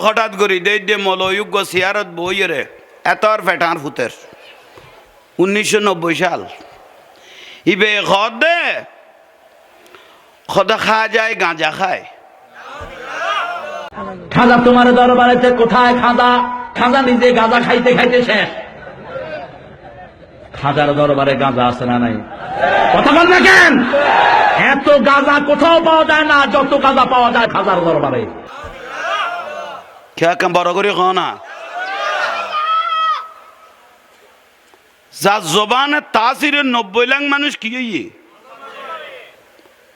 হঠাৎ করি দে মলয়োগ্য সিয়ারত বইয়েরে এতর ফেটার ফুতের 1990 সাল ইবে খদে খদা খাওয়া যায় গাঁজা খায়। খাজা তোমার দরবারেতে কোথায় খাজা? খাজা নিজে গাঁজা খাইতে খাইতে শেষ। খাজার দরবারে গাঁজা আছে না নাই? কথা বল না কেন? এত গাঁজা কোথাও পাওয়া যায় না যত গাঁজা পাওয়া যায় খাজার দরবারে। খেয়া কেন বড় করে খাও না? যার জবানে তাসিরের 90 লাখ মানুষ কি হইয়ে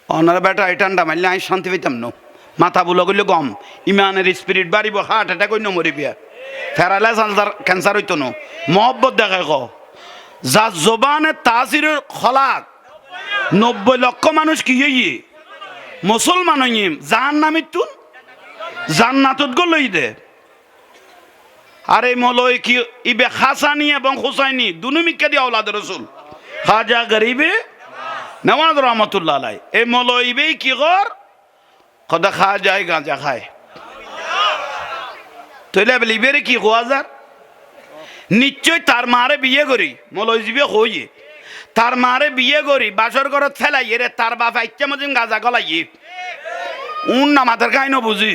অনার বেটা এই ঠান্ডা মারলে আমি শান্তি পেতাম না। মাথা বুলো করলে গম ইমানের স্পিরিট বাড়িব, হার্ট অ্যাটাক অন্য মরিবিয়া, ফেরালে ক্যান্সার হইতো না। মহব্বত দেখায় ক যার জবানে তাসিরের খলাক 90 লক্ষ মানুষ কি হইয়ে মুসলমান হইয়ে জাহান নামিত তুন জান্নাতত গো লই দে। আর এই মলয় কি ইবে হাসানি এবং হুসাইনি দুনু মিক্কা দিয়ে আওলাদ রসুল খাজা গরিবে নওয়াজ রহমতুল্লাহ আলাই। এই মলয় ইবেই কি কর খদা খাওয়া যায় গাঁজা খায়। তৈলে বলে ইবেরে কি খোয়া যার নিশ্চয় তার মারে বিয়ে করি মলয় জিবে হইয়ে তার মারে বিয়ে করি বাসর ঘরত ফেলাই রে তার বাপ ইচ্ছা মজিন গাঁজা গলাইয়ে উন না মাথার খাই ন বুঝি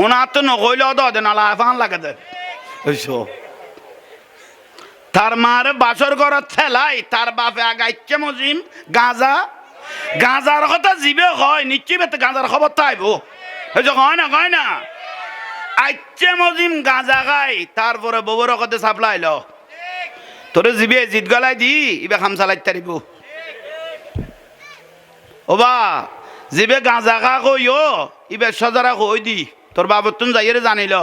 ওনার তো নকইলে অদে নালা ফান লাগে দেয়। তার মারে বাসর ঘরত ফেলাই তার বাপে আগাইচ্ছে মজিম গাঁজা গাঁজার কথা জিবে হয় নিশ্চয় বেতে গাঁজার খবর তাইব হয় না আইচ্ছে মজিম গাঁজা খাই তারপরে বউর কথা সাপ্লাইল তোরে জিবে জিত গলাই দি ইবে খাম চালাই তারিব ওবা জিবে গাঁজা খা কইও ইবে সজারা কই দি তোর বাবর তুন যাইয়ে জানিল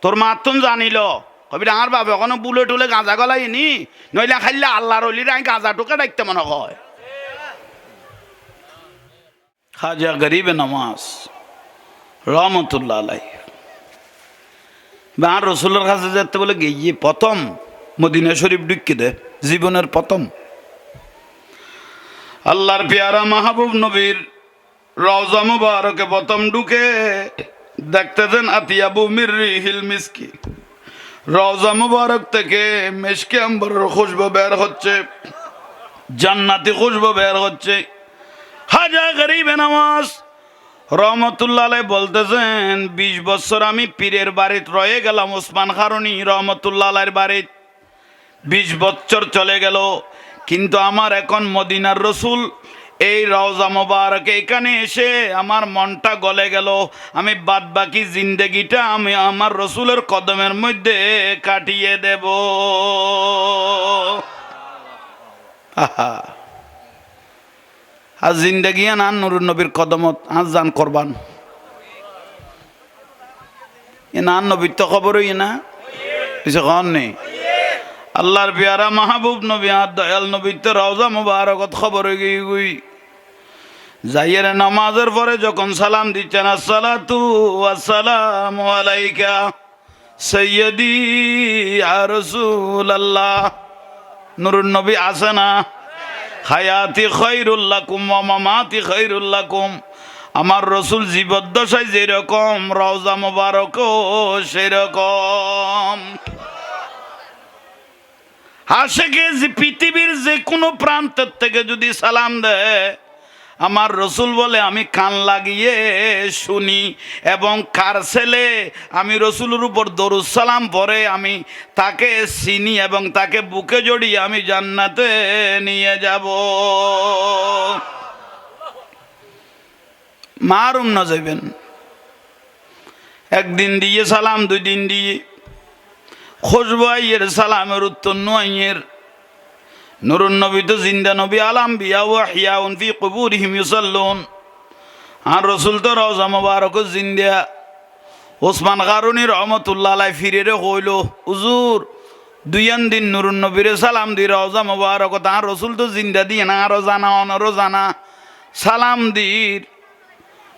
তোর মার তুন জানিল কবি ডাঙার বাবা কোনো বুলে টুলে গাঁজা গলাই নি নইলে খাইলে আল্লাহর অলির আমি গাঁজা টুকে ডাকতে মনে হয়। খাজা গরিবে নওয়াজ রহমতুল্লাহ আলাই আর রসুলের কাছে যেতে বলে গিয়ে প্রথম মদিনা শরীফ ঢুকি দে জীবনের প্রথম আল্লাহর পেয়ারা মাহবুব নবীর রওজা মুবারকে প্রথম ঢুকে দেখতেছেন আতিয়াবু মিররিহিল মিসকি রওজা মুবারক থেকে মিশকে আম্বরের খুশবু বের হচ্ছে, জান্নাতি খুশবু বের হচ্ছে। খাজা গরিবে নওয়াজ রহমতুল্লাহ আলাইহি বলতেছেন 20 বছর আমি পীরের বাড়িতে রয়ে গেলাম ওসমান কারণী রহমতুল্লাহ আলাইহির বাড়িতে 20 বছর চলে গেল, কিন্তু আমার এখন মদিনার রসুল এই রওজা মুবারকে এখানে এসে আমার মনটা গলে গেল। আমি বাদ বাকি জিন্দেগিটা আমি আমার রসুলের কদমের মধ্যে কাটিয়ে দেব। আহা আর জিন্দেগি না নুরুন নবীর কদমত আজ জান করবান এ না নবীর তো খবরই না কিছু কন নেই। আল্লাহর পেয়ারা মাহবুব নবী আর দয়াল নবীর তো রওজা মুবারকত খবর হয়ে গই যাইয়ের নামাজের পরে যখন সালাম দিচ্ছেন আসসালাতু ওয়াসসালামু আলাইকা সাইয়্যিদি ইয়া রাসূলুল্লাহ নুরুন নবী আছে না হায়াতি খায়রুল লাকুম ওয়া মামাতি খায়রুল লাকুম আমার রসুল জীবদ্দশায় যেরকম রওজা মুবারকও সেরকম। আশেকে যে পৃথিবীর যে কোনো প্রান্তের থেকে যদি সালাম দেয় আমার রসুল বলে আমি কান লাগিয়ে শুনি এবং কার ছেলে আমি রসুলের উপর দরুদ সালাম পরে আমি তাকে চিনি এবং তাকে বুকে জড়িয়ে আমি জান্নাতে নিয়ে যাব। মারুম না যাবেন একদিন দিয়ে সালাম 2 দিন দিয়ে খুশবু আইয়ের সালামের উত্তর নুয়াইয়ের নুরুন নবী তো জিন্দা নবী আলাম বিয়া ওয়া হিয়াউন ফি কুবুরিহিম ইউসাল্লুন আর রসুল তো রওজা মুবারক জিন্দা। ওসমান কারুনী রহমতুল্লাহ আলাইহি ফিরে কইল হুজুর 2 দিন নুরুন নবীরে সালাম দি রওজা মুবারক আর রসুল তো জিন্দা দিয়ে না আরো জানা অনরো জানা সালাম দির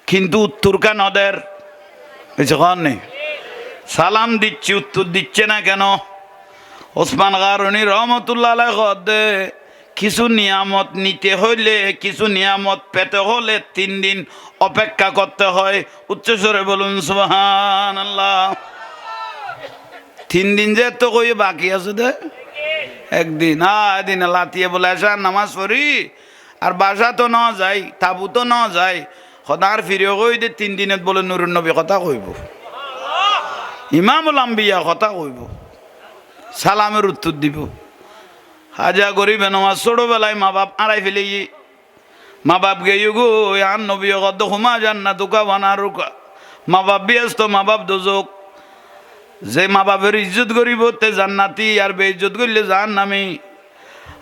কিন্তু উত্তর কেন দের কিছু কন নেই সালাম দিচ্ছি উত্তর দিচ্ছে না কেন? ওসমান কারুনী রহমতুল্লাহ আলাইহি কিছু নিয়ামত নিতে হইলে, কিছু নিয়ামত পেতে হলে 3 দিন অপেক্ষা করতে হয়। উচ্চস্বরে বলুন সুবহানাল্লাহ। 3 দিন যে তো কই বাকি আছে দে, একদিন এদিন লাতিয়ে বলে আসা নামাজ পড়ি আর বাসা তো ন যাই, তাবু তো ন যাই, সদার ফিরেও কই দে 3 দিনত বলে নুরুন নবী কথা কইব, ইমামুল আম্বিয়া কথা কইব, সালামের উত্তর দিব। হাজা গরিবে নামাজ ছোটবেলায় মা বাপ আড়াই ফেলে মা বাপ গেয়ে গো আন নবী কত হুমা জান্না তুকা বানা রুকা, মা বাপ ব্যস্ত, মা বাপ দোজক। যে মা বাপের ইজ্জত করিব তে জান্নাতি, আর বেইজ্জত করলে জাহান্নামী।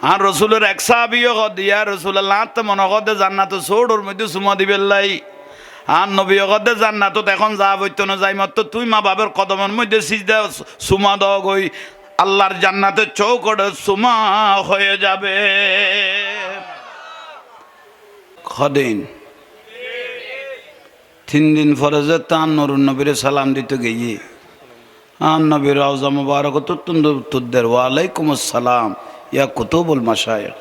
আর রসুলের এক সাহাবিও কদ ইয়া রাসূলুল্লাহ তো মনে কদে জান্নাত ছোড়োর মধ্যে সুমা দিবেল্লাই। আর নবী কদে জান্নাতত এখন যা বইতো না যাই মত তুই মা বাপের কদমের মধ্যে সিজদা সুমা দাও গই, আল্লাহর জান্নাতের চৌকড়ে সুমা হয়ে যাবে। খদিন 3 দিন পরে যে তান নুরুন নবীর সালাম দিতে গিয়ে আন নবীর রওজা মুবারক তুদ্দের ওয়ালাইকুম আসসালাম ইয়া কুতুবুল মাশায়েখ।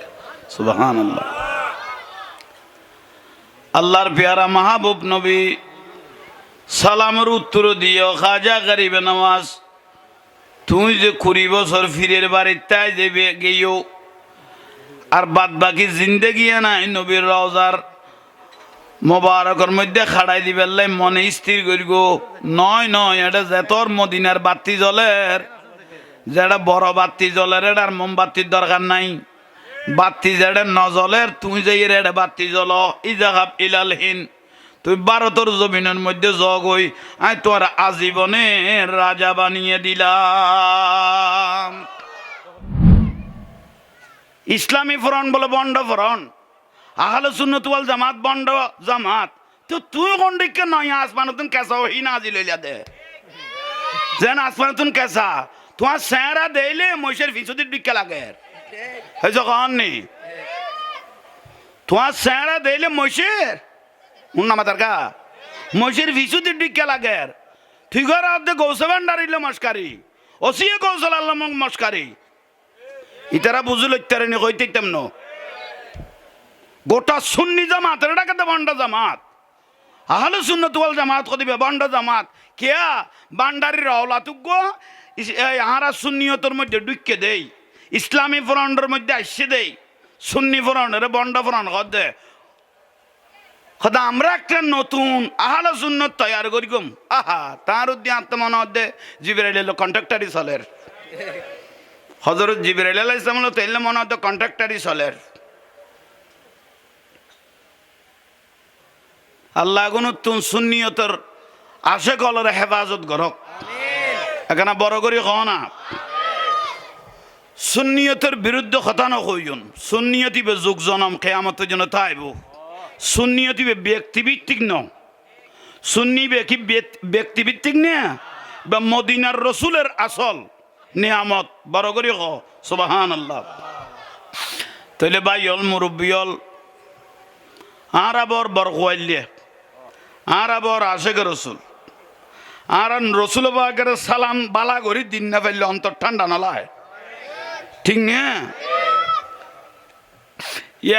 সুবহানাল্লাহ। আল্লাহর পেয়ারা মাহবুব নবী সালামের উত্তর দিও খাজা গরিবে নওয়াজ, তুই যে 20 বছর ফিরের বাড়ির তাই যে গেও আর বাদ বাকি জিন্দেগি নাই নবীর রওজার মোবারকের মধ্যে খাড়াই দিবেলাই মনে স্থির করিব। নয় এটা যে তোর মদিনার বাতি জলের, যেটা বড় বাতি জলের, এটার মোমবাতির দরকার নাই। বাতি যেটা নজলের তুই যে এটা বাতি জল ইজাহাব ইলালহীন, তুই ভারতের জমিনের মধ্যে জগ হই আই তোর আজীবনের রাজা বানিয়ে দিলাম। ইসলামী ফ্রন্ট বলে বন্ড ফ্রন্ট, আহলে সুন্নাত ওয়াল জামাত বন্ড জামাত। তো তুই কোন দিকে নয় আসমানতুন কেসা ওই নাজিল হইলা দে যেন আসমানতুন কেসা তোমার চেহারা দেইলে মহিষের ফিসুদির বিক্কা লাগে হয়েছে কন নি, তোমার চেহারা দেইলে মহিষের নামাতার কা মহিষের ফিসুদির বিক্কা লাগে। ঠিকর আদে গৌসবান ডারিল মস্কারি ওসিয়ে কৌশল আল্লাহ মস্কারি ইতারা বুঝল ইত্যারে নি কইতে তেমন গোটা সুন্নি জামাত এটাকে তো বন্ড জামাত। আহলে সুন্নাত ওয়াল জামাত কদিবে বন্ড জামাত কেয়া বান্ডারি রওলা তুগ্য আহারা সুন্নিয়তের মধ্যে ঢুকে দেই, ইসলামী ফ্রন্টের মধ্যে আসছে দেই, সুন্নি ফ্রন্ট বন্ড ফ্রন্ট দে খদা আমরা একটা নতুন আহলে সুন্নাত তৈয়ার করি গম। আহা তার উদ্দি আত্মমন দে জিবরাইল কন্ট্রাক্টারি চলের, হযরত জিবরাইল আলাইহিস সালাম তেলে মনে হতো কন্ট্রাক্টারি চলের। আল্লাহ নতুন সুন্নিয়তের আশে কলরে হেফাজত করক। এখানে বড় করি কহ না সুন্নিয়তের বিরুদ্ধে কথা নকইন। সুন্নিয়তিবে যুগ জনম কেয়ামতের জন্য তাইব। সুন্নিয়তিবে ব্যক্তিভিত্তিক ন, সুন্নি ব্যক্তিভিত্তিক নে বা মদিনার রসুলের আসল নিয়ামত। বড় করি কহ সুবহানাল্লাহ। তাইলে ভাইল মুরব্বিয়ল আর আবর বর খোয়াইলে আর আবর আশেখ রসুল আর রসুল বাগের সালাম বালা করি দিন না পাইলে অন্তর ঠান্ডা নালায়, ঠিক না?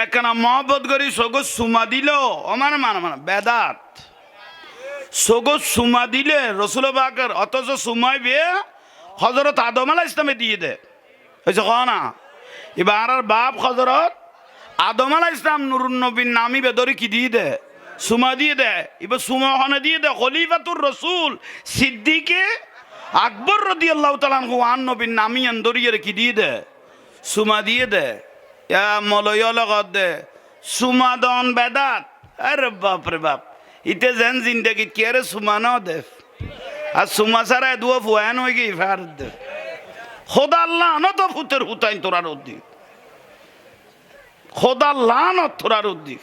একখানা মহব্বত করি সগো সুমা দিল আমার মানে বেদাত সগো সুমা দিলে রসুল বাগের, অথচ সুমাই বিয়ে হজরত আদম আলাইহিস সালামে দিয়ে দে হয়েছে ক না। এবার আর বাপ হজরত আদম আলাইহিস সালাম নুরুন নবীর নামি বেদরি কি দিয়ে দে সুমা দিয়ে দে। এবার সুমা ওখানে দিয়ে দে খলিফাতুর রসুল সিদ্দিকে আকবর রাদিয়াল্লাহু তাআলা আনহু আন নবীর নামি আন্দরিয়ে কি দিয়ে দে সুমা দিয়ে দে। মলয় লগত দে সুমা দন বেদাত। আরে বাপ রে বাপ, ইতে যেন জিন্দগি কি আরে সুমা ন দে আর সুমা ছাড়া দুয়া ফুয়ান হয়ে গিয়ে ফের দে খোদা আল্লাহ ন তো ফুতের হুতাইন তোরার উদ্দি, খোদা লান তোরার উদ্দি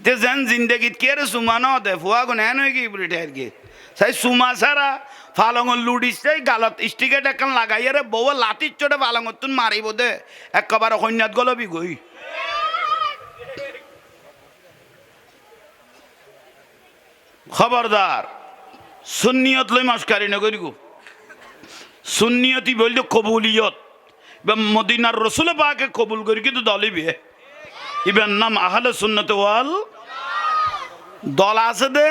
তে যেন জিন্দগিত কে রে সুমা ন দে ফুয়া গুন হ্যান হয়ে গিয়ে বলে ঠের গিয়ে সাই সুমা ছাড়া ফালঙর লুডিস গালত স্টিকেট এখন লাগাই রে বউ লাতির চোটে ফালঙর তুন মারিব দে একবারে কন্যাত গলবি গই। খবরদার সুন্নিয়ত লই মস্কারি নকরি গো। সুন্নিয়তি বললে কবুলিয়ত, মদিনার রসুল পাকে কবুল করি কিন্তু দলিবে ইবেন নাম আহলে সুন্নত ওয়াল দল আছে দে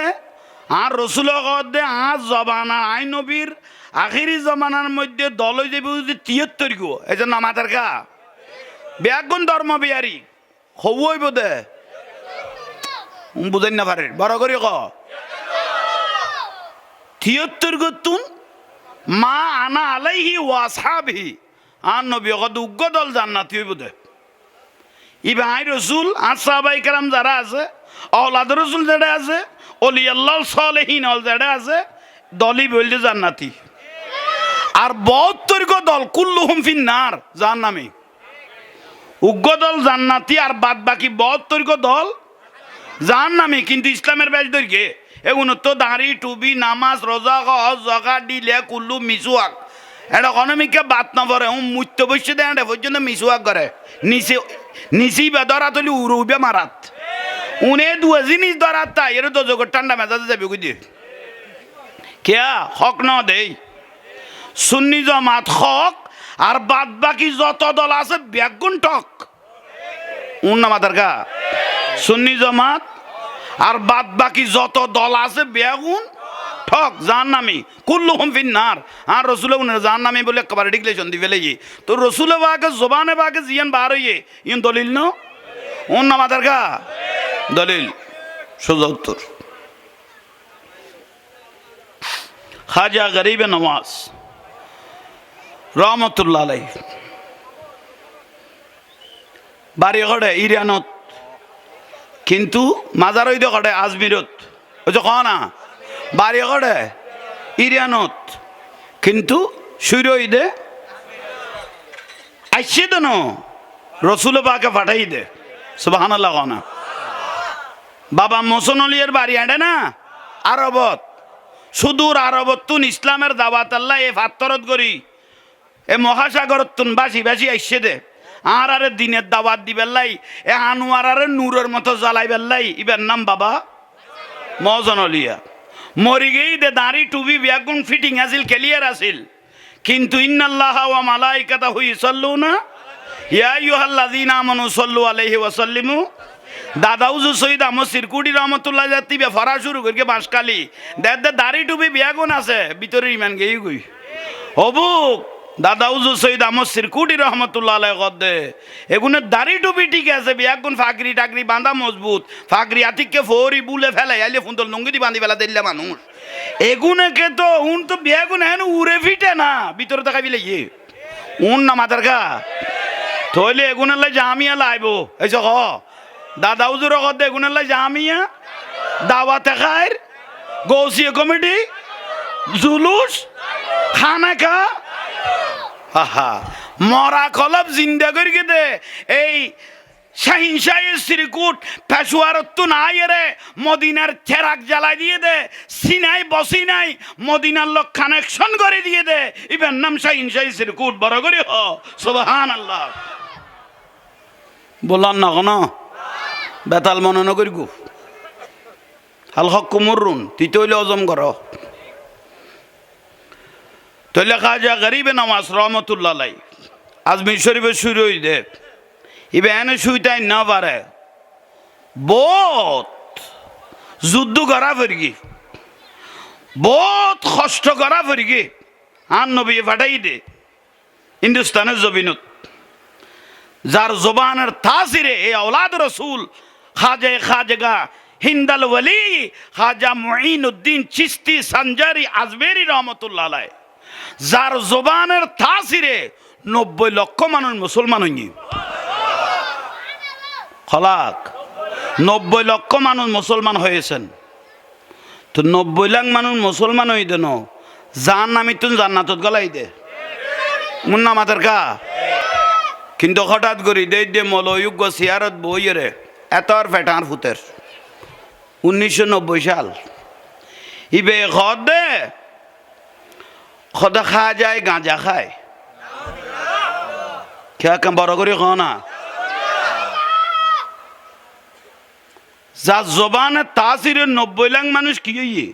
আর রসুল দে আর জবানা আই নবীর আখিরি জমানার মধ্যে দল হয়ে যাবে ৭৩ গো এই যে নামাতার কা ব্যাগুন ধর্ম বিহারি হইব দে বুঝেন না পারে বড় করি ক ৭৩ গো তুন মা আনা আলাইহি ওয়াসহাবিহি আর নবী কত উগ্র দল জান্নাতি হইব দে ইবা আই রসুল আর সাহাবাই কেরাম যারা আছে আওলাদ রসুল যারা আছে অলি আল্লাহ সালেহীন যারা আছে দলই বলতে জান্নাতি আর ৭২ গো দল কুল্লুহুম ফিন্নার জাহান্নামী উগ্র দল জান্নাতি আর বাদ বাকি ৭২ গো দল জাহান্নামী কিন্তু ইসলামের ব্যাচ দৈর্ঘ্যে এগুলো তো দাঁড়ি টুবি নামাজ রোজা হজ জগা ডিলে কুল্লু মিসুয়াক এটা অনমিকে বাত না পরে মুত্য বসে দেয় এটা পর্যন্ত মিসুয়াক করে নিচেই বা ধরা তলি উড়বে মারাত উনে দুয়া জিনিস ধরাত তাই এর তো জগৎ ঠান্ডা মেজাজে যাবে বুঝি কেয়া হক ন দেই সুন্নি জামাত হক আর বাদ বাকি যত দল আছে ব্যাগুন টক নামাতার কা সুন্নি জামাত আর বাদ বাকি যত দল আছে বেগুন ঠক জাহান্নামী কুল্লুহুম ফিন্নার আর রসুল জাহান্নামী বলে একবারে ডিক্লেরেশন দি ফেলে তো রসুল বাকে জবানে বাকে জিয়ান বার হইয়ে ইন দলিল ন ওন নামাতার কা দলিল সোজা উত্তর খাজা গরিবে নওয়াজ রহমতুল্লাহ আলাইহি বাড়ি ঘরে ইরানত কিন্তু মাজার ওই ঘটে আজমিরত ওই যে না বাড়ি ঘটে ইরানত কিন্তু সূর্য দে আসছে তো না রসুল পাকে পাঠাই দে সুবহানাল্লাহ না বাবা মোসনলিয়ার বাড়ি আঁটে না আরবত সুদূর আরবত তুন ইসলামের দাওয়াত আল্লাহ এ ফাত্তরত করি এ মহাসাগরত তুন বাসি বাসি আসছে দে আর আরে দিনের দাওয়াত দিবেল্লাই এ আনোয়ার আরে নূরের মতো জ্বালাই বেল্লাই ইবের নাম বাবা মজনলিয়া মরি গেই দে দাঁড়ি টুবি ব্যাগুন ফিটিং আসিল ক্লিয়ার আসিল কিন্তু ইন্নাল্লাহ ওয়া মালাইকাতাহু ইউসাল্লুনা ইয়া আইয়ুহাল্লাযীনা আমানু সাল্লু আলাইহি ওয়া সাল্লিমু দাদাউজু সৈয়দ আহমদ সিরকুটি রহমতুল্লাহ জাতিবে ফরা শুরু করিকে বাঁশকালি দে দাড়ি টুবি ব্যাগুন আছে ভিতরে ইমান গেই গই হবুক দাদাউজু সৈয়দ আহমদ সিরকুটি রহমতুল্লাহ আলাইহি গদে এগুনে দাড়ি টুপি ঠিক আছে বেগুন ফাকরি টাকরি বাঁধা মজবুত ফাকরি আতিককে ফোরি বুলে ফেলে আইলে ফুন্দল লুঙ্গি দি বাঁধি ফেলা দিল্লা মানুষ এগুনেকে তো উন তো বেগুন হেন উড়ে ফিটে না ভিতরে দেখা বিলে ইয়ে উন না মাথার গা তইলে এগুনের লাই জামিয়া লাইবো এইস হ দাদাউজুর গদে এগুনের লাই জামিয়া দাওয়াতে খায়ের গৌসিয়া কমিটি জুলুস খানা খা হা মরা কলব জিন্দা করিকে দে এই শাহিন শাহের শ্রীকুট পেশুয়ারত্তু নাই রে মদিনার চেরাক জ্বালাই দিয়ে দে সিনাই বসি নাই মদিনার লোক কানেকশন করে দিয়ে দে ইবেন নাম শাহিন শাহী শ্রীকুট বড় করে হ সুবহানাল্লাহ বললাম না কোন বেতাল মনে ন করি গু হাল হক কুমরুন তুই তৈলে অজম কর তৈলে খাজা গরিবে নওয়াজ রহমতুল্লাহ আলাইহি আজমির শরীফে শুরু হই দে ইবে এনে শুইতাই না পারে বহুত যুদ্ধ করা ফেরগি বহুত কষ্ট করা ফেরগি আন নবী ফাটাই দে হিন্দুস্তানের জমিনত যার জবানের তাসিরে এই আওলাদ রসুল খাজা হিন্দাল ওয়ালি খাজা মুঈনুদ্দিন চিশতি সঞ্জারি আজমেরি রহমতুল্লাহ আলাইহি যার জবানের তাসিরে 90 লক্ষ মানুষ মুসলমান হয়নি খলাক 90 লক্ষ মানুষ মুসলমান হয়েছেন তো 90 লাখ মানুষ মুসলমান হই দেন জাহান্নামী তুন জান্নাতত গলাই দে মুন্না মাতার কা কিন্তু হঠাৎ করি দে মলয়োগ্য সিয়ারত বইয়েরে এতর ফেটার ফুতের 1990 সাল ইবে খদে খদা খা যায় গাঁজা খায় খেয়া কেম বড় করে খ না যার জবানে তাসিরে 90 লাখ মানুষ কি হইয়ে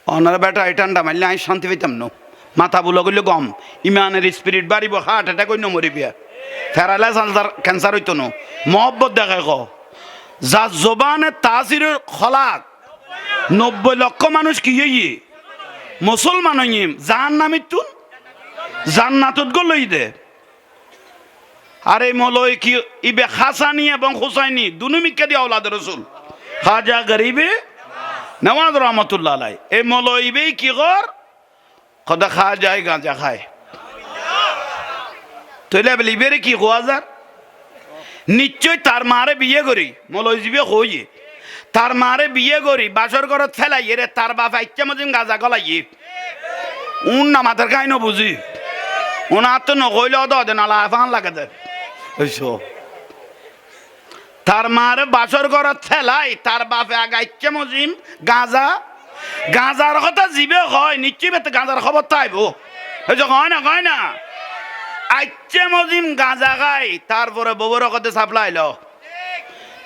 অনার বেটা এই ঠান্ডা মারলে আমি শান্তি পেতাম না মাথা বুলো করলে গম ইমানের স্পিরিট বাড়িব হার্ট অ্যাটাক অন্য মরিবিয়া ফেরালাইজ ক্যান্সার হইতো না মহব্বত দেখায় ক যা জবানে তাসিরের খলাক 90 লক্ষ মানুষ কি ইয়ে মুসলমান হইম জাহান নামিতুন জান্নাতুত গলই দে আর এই মলয় কি ইবে হাসানি এবং হুসাইনি দুনু মিক্কা দিয়ে আওলাদ রাসূল খাজা গরিবে নওয়াজ রহমতুল্লাহ আলাই এই মলয় ইবে কি কর খোদা খাজায় গাঁজা খায় তইলে বলি ইবেরে কি কোয়াজার নিশ্চয় তার মারে বিয়ে করি মলয় জিবে কইয়ে তার মারে বিয়ে করি বাসর ঘরত ফেলাই রে তার বাপ ইচ্ছা মজিম গাঁজা গলাই উন না মাথার খাই ন বুঝি ওনার তো নকইলে দে নালা ফান লাগে দে তার মারে বাসর ঘরত ফেলাই তার বাপে আগা ইচ্ছা মজিম গাঁজা গাঁজার কথা জিবে হয় নিশ্চয় বেতে গাঁজার খবর তাইব কয় না আইচ্ছে মজিম গাঁজা খাই তারপরে বউর কথা সাপ্লাইল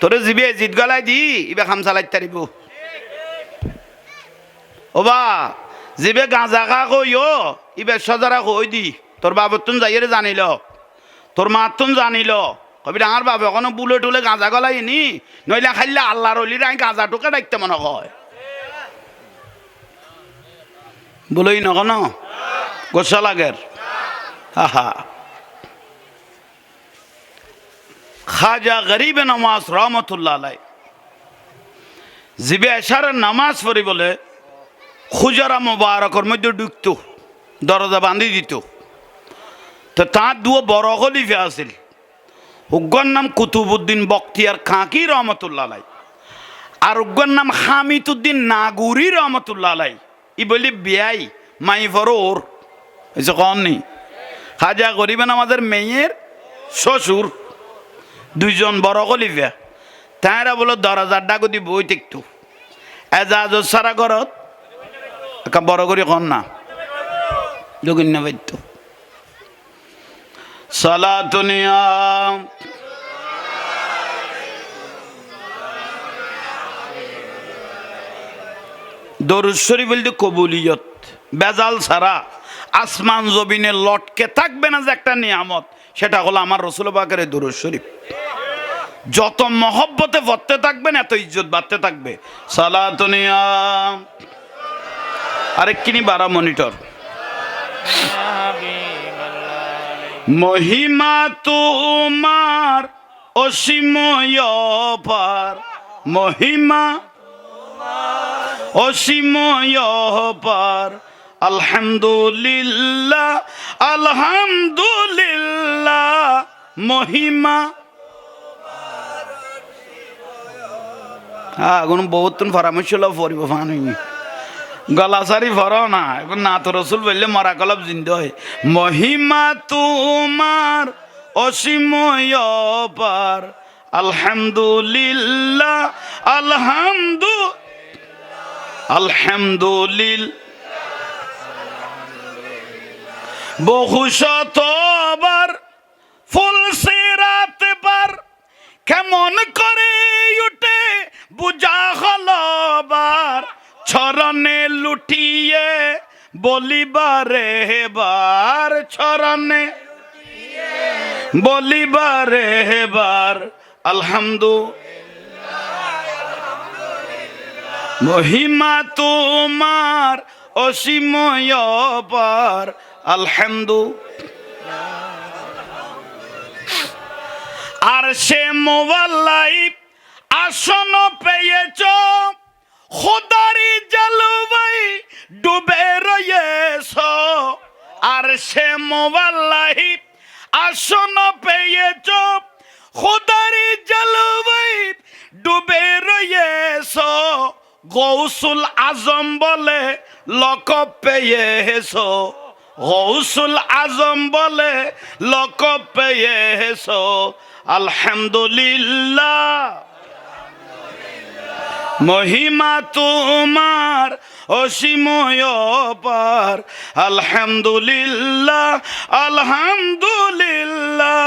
তোরে জিবে জিত গলাই দি ইবে খাম চালাই তারিব ওবা জিবে গাঁজা খা কইও ইবে সজারা কই দি তোর বাবর তুন যাইরে জানিল তোর মার তুন জানিল কবি ডাঙার বাবা কোনো বুলে টুলে গাঁজা গলাই নি নইলে খাইলে আল্লাহর অলির আই গাঁজা টুকে ডাকতে মনে হয় বলই না কেন গোসা লাগের হা খাজা গরিবে নমাজ রহমতুল্লাহ আলাই জিবে এশারের নামাজ পড়ি বলে খুজারা মোবারকর মধ্যে ঢুকতো দরজা বান্ধি দিত তো তার দুও বড় খলিফা আছিল উগ্গর নাম কুতুবুদ্দিন বখতিয়ার খাঁকি রহমতুল্লাহ আলাই আর উগ্গর নাম হামিদুদ্দিন নাগুরি রহমতুল্লাহ আলাই ই বলি বিয়াই মাই ফরোর এসে কন নি খাজা গরিবে নামাজের মেয়ের শ্বশুর দুইজন বড় খলিফা তারা বলো দরজার ডাকুদি বই দেখতো এজাজ সারা ঘরত একটা বড় করে কন না যোগিন না বাইত সালাতুনিয়া দরুদ শরীফ বলতে কবুলিয়ত বেজাল ছাড়া আসমান জমিনে লটকে থাকবে না যে একটা নিয়ামত সেটা হলো আমার রসুল পাকের দরুদ শরীফ যত মহব্বতে পড়তে থাকবেন এত ইজ্জত বাড়তে থাকবে সালাতুনিয়া আরেকখিনি 12 মনিটর মহিমা তোমার অসীময় পার মহিমা অসীময় পার আলহামদুলিল্লাহ আলহামদুলিল্লাহ মহিমা এখন বহুত পরামর্শ পড়ব ফানি গলাসারি ফর না এখন না তো রসুল বললে মরা কলব জিন্দ হয় মহিমা তোমার অসীময় পার আলহামদুলিল্লাহ আলহামদুলিল্লাহ বহু শতবার ফুল সিরাত বার কেমন করে উঠে বুঝা হলবার ছরণে লুটিয়ে বলিবারে বার ছরণে বলিবারে বার আলহামদুলিল্লাহ মহিমা তোমার অসীময় পার আলহামদুলিল্লাহ আর সে মোবাল্লাই আসন পেয়েছ খোদারি জলবাই ডুবে রয়েছ আর সে মোবাল্লাই আসন পেয়েছ খোদারি জলবাই ডুবে রয়েছ গৌসুল আজম বলে লকব পেয়েছ গৌসুল আজম বলে লকব পেয়েছ আলহামদুলিল্লাহ মহিমা তোমার অসীময় পার আলহামদুলিল্লাহ আলহামদুলিল্লাহ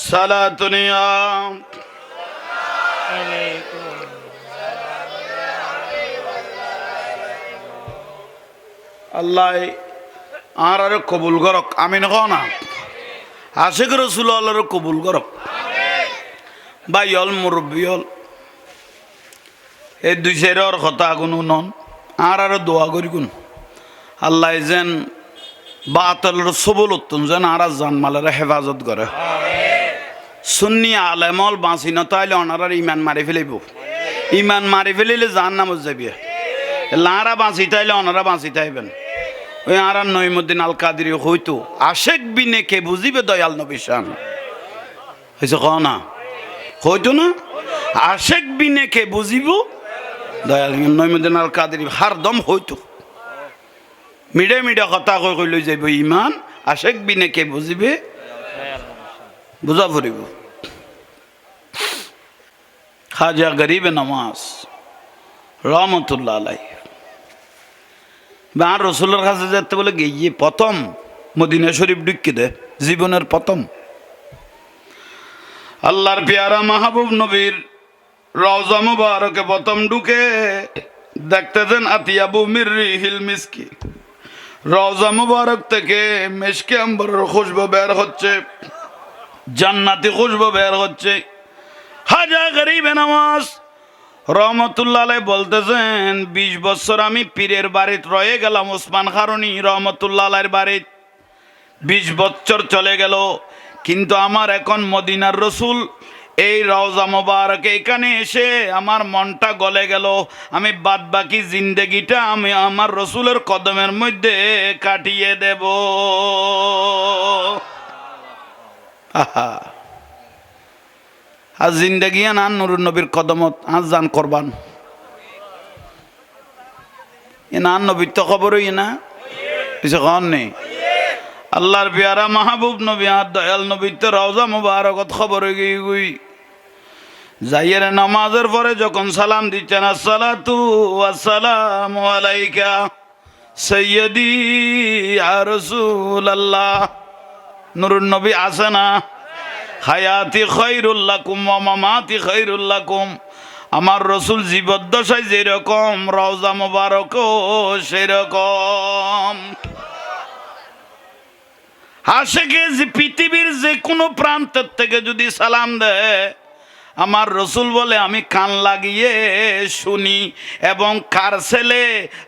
সালাতুনিয়া আল্লাহ আর আরে কবুল করক আমিন ক না আশিক রসুল আল্লাহর কবুল করক ভাই হল মুরব্বী হল এই দুই চাইর কথা কোনো নন আর আরো দোয়া করি কোন আল্লাহ যেন বাতলের সবল উত্তম যেন আর জানমালের হেফাজত করে সুন্নি আলেমল বাঁচি না তাইলে ওনার ইমান মারি ফেলাইব ইমান মারি ফেলিলে জান নামত যাবি লারা বাঁচি তাইলে ওনারা বাঁচি তাইবেন ওই আর নইমুদ্দিন আল কাদির হইতো আশেক বিনে কে বুঝিবে দয়াল নবী শান হয়েছে ক না হইতো না আশেক বিনে কে বুঝিব দয়াল নইমুদ্দিন আল কাদির হারদম হইতো মিডে মিডে কথা কই কই লৈ যাইব ইমান আশেক বিনে কে বুঝিবে বুঝা ফুরিব খাজা গরিবে নামাজ রহমতুল্লাহ আলাই আর রসুলের কাছে যেতে বলে গিয়ে প্রথম মদিনা শরীফ ঢুকি দে জীবনের প্রথম আল্লাহর পেয়ারা মাহবুব নবীর রওজা মুবারকে প্রথম ঢুকে দেখতেছেন আতিয়াবু মিররিহিল মিসকি রওজা মুবারক থেকে মিশকে আম্বরের খুশবু বের হচ্ছে জান্নাতি খুশবু বের হচ্ছে খাজা গরিবে নামাজ রহমতুল্লাহ আলাই বলতেছেন ২০ বছর আমি পীরের বাড়িতে রয়ে গেলাম ওসমান খারুনি রহমতুল্লাহ আলাইর বাড়িতে ২০ বছর চলে গেল কিন্তু আমার এখন মদিনার রসুল এই রওজা মোবারকে এখানে এসে আমার মনটা গলে গেল আমি বাদ বাকি জিন্দেগিটা আমি আমার রসুলের কদমের মধ্যে কাটিয়ে দেব আহা আর জিন্দগি না নুরুন নবীর কদমত আজ জান করবান এ না নবীর তো খবরই না কিছু কন নেই আল্লাহর পেয়ারা মাহবুব নবী আর দয়াল নবীর তো রওজা মুবারকত খবর হয়ে গই যাইয়ের নামাজের পরে যখন সালাম দিচ্ছেন আসসালাতু ওয়াসসালামু আলাইকা সাইয়্যিদি ইয়া রাসূলুল্লাহ নুরুন নবী আছে না হায়াতি খায়রুল লাকুম ওয়া মামাতি খায়রুল লাকুম আমার রসুল জীবদ্দশায় যেরকম রওজা মুবারকও সেরকম আশেকে যে পৃথিবীর যে কোনো প্রান্তের থেকে যদি সালাম দেয় আমার রসুল বলে আমি কান লাগিয়ে শুনি এবং কার ছেলে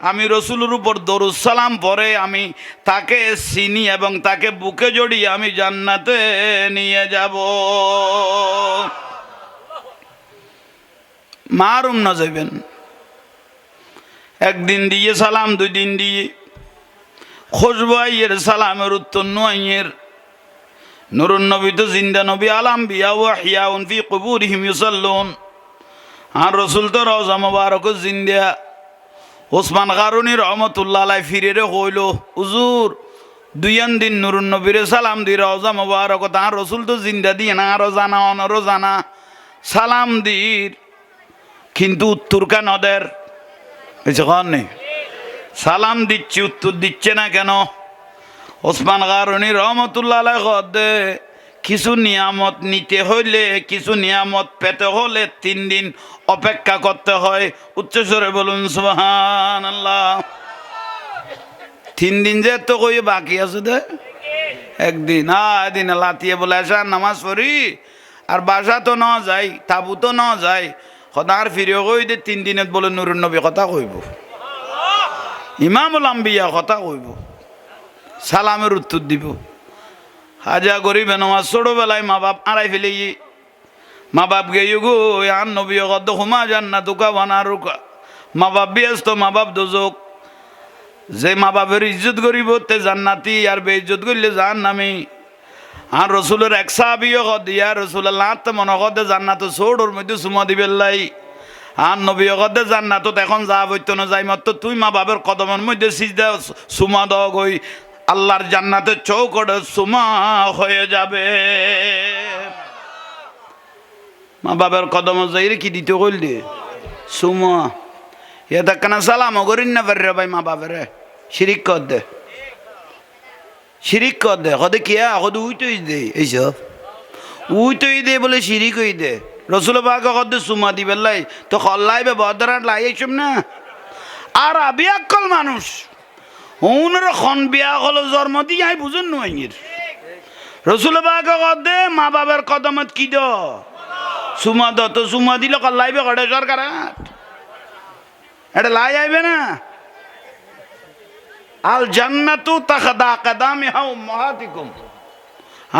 আমি রসুলের উপর দরুদ সালাম পরে আমি তাকে চিনি এবং তাকে বুকে জড়িয়ে আমি জান্নাতে নিয়ে যাব মারুম না যাবেন একদিন দিয়ে সালাম 2 দিন দিয়ে খুশবু আইয়ের সালামের উত্তর নুয়াইয়ের নুরুন নবী তো জিন্দা নবী আলাম বিয়া ওয়া হিয়াউন ফি কুবুরিহিম ইউসাল্লুন আর রাসূল তো রওজা মুবারক জিন্দা ওসমান গারুনি রহমাতুল্লাহ আলাইহি ফিরে রে কইলো হুজুর 2 দিন নুরুন নবীর সালাম দি রওজা মুবারক আর রাসূল তো জিন্দা দিয়ে না আরো জানা অনরো জানা সালাম দির কিন্তু উত্তর কেন দের বুঝছ কোন সালাম দিচ্ছি উত্তর দিচ্ছে না কেন ওসমান গারুনি রহমতুল্লাহ আলাইহি কদে কিছু নিয়ামত নিতে হইলে কিছু নিয়ামত পেতে হলে 3 দিন অপেক্ষা করতে হয় উচ্চস্বরে বলুন সুবহানাল্লাহ 3 দিন যে তো কই বাকি আছে দে একদিন এদিন লাতিয়ে বলে আসা নামাজ পড়ি আর বাসা তো না যাই তাবু তো না যাই খদার ফিরে কই দে 3 দিনত বলে নুরুন নবী কথা কইব ইমামুল আম্বিয়া কথা কইব সালামের উত্তর দিব হাজা গরিবে নামাজ ছোটবেলায় মা বাপ আড়াই ফেলে মা বাপ গেয়ে গো আন নবী কত হুমা জান্নাত উকা বানা রুকা মা বাপ ব্যস্ত মা বাপ দোজক যে মা বাপের ইজ্জত করিব তে জান্নাতি আর বেইজ্জত করলে জাহান্নামী আর রসুলের এক সাহাবীও কদ ইয়া রাসূলুল্লাহ তে মনে কদে জান্নাত ছোড়র মধ্যে সুমা দিবেল্লাই আর নবী কদে জান্নাতত এখন যা বইতো না যাই মত তুই মা বাপের কদমের মধ্যে সিজদা সুমা দাও গই আল্লাহর জান্নাতের চৌকটে সুমা হয়ে যাবে মা বাবার কদম যাইরে কি দিতে কইল দে সুমা এটা কেন সালাম করিন না পারে ভাই মা বাবারে শিরিক কর দে শিরিক কর দে কদে কিয়া কদে উইতই দে এইসব উইতই দে বলে শিরিক হই দে রসুল পাক কদে সুমা দিবেলাই তো খল্লাই বে বদরাট লাই এইসব না আর আবি আকল মানুষ ওনার খন বিয়া হলো জন্ম দিয়ে আই বুঝুন নইর রসুল বাগে কদে মা বাবার কদমত কি দ সুমা দ তো সুমা দিল কল্লাইবে কটে সরকার এটা লাই আইবে না আল জান্নাতু তাখদা কাদামিহা উম্মাহাতিকুম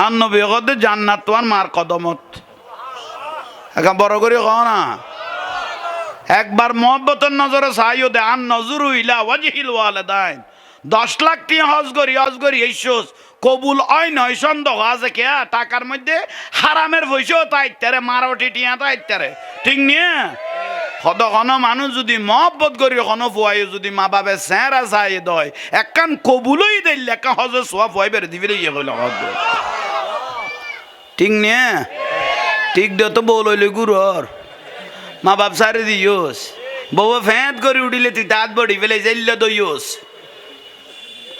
আন নবী কদে জান্নাত তোমার মার কদমত এখন বড় করে কও না একবার মহব্বতের নজরে চাইও দে আন নজরু ইলা ওয়াজহিল ওয়ালিদাইন 10 লাখ টি হজ করি এই শোষ কবুল হয় নয় সন্দেহ আছে কে টাকার মধ্যে হারামের পয়সাও তাইতারে মারোটি টিয়া তাইতারে ঠিক নিয়ে কতক্ষণ মানুষ যদি মহব্বত করি কোনো ফুয়াই যদি মা বাপে চেহারা চাই দয় একখান কবুলই দিল একখান হজে সোয়া ফুয়াই বেড়ে দিবি ইয়ে কইল ঠিক নিয়ে ঠিক দে তো বউ লইলে গুরুর মা বাপ সারে দিওস বউ ফেঁত করে উঠিলে তুই তাঁত বড়ি ফেলে যাইলে দইস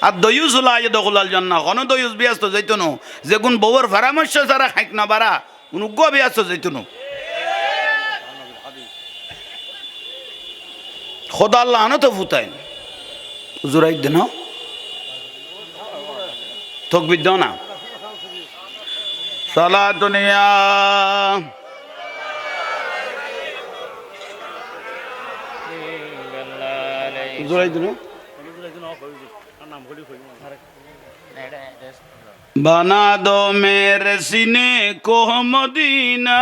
আর দইস হলো আজ দখলাল জন্য কোনো দইস ব্যস্ত যাইতো না যে কোন বউর পরামর্শ ছাড়া খাইক না বারা কোন উগ্র ব্যস্ত যাইতো না খোদা আল্লাহ না তো ফুতাই জোরাই দেন তকবির দাও না সালা দুনিয়া জোরাই দিন बना दो मेरे सीने को मदीना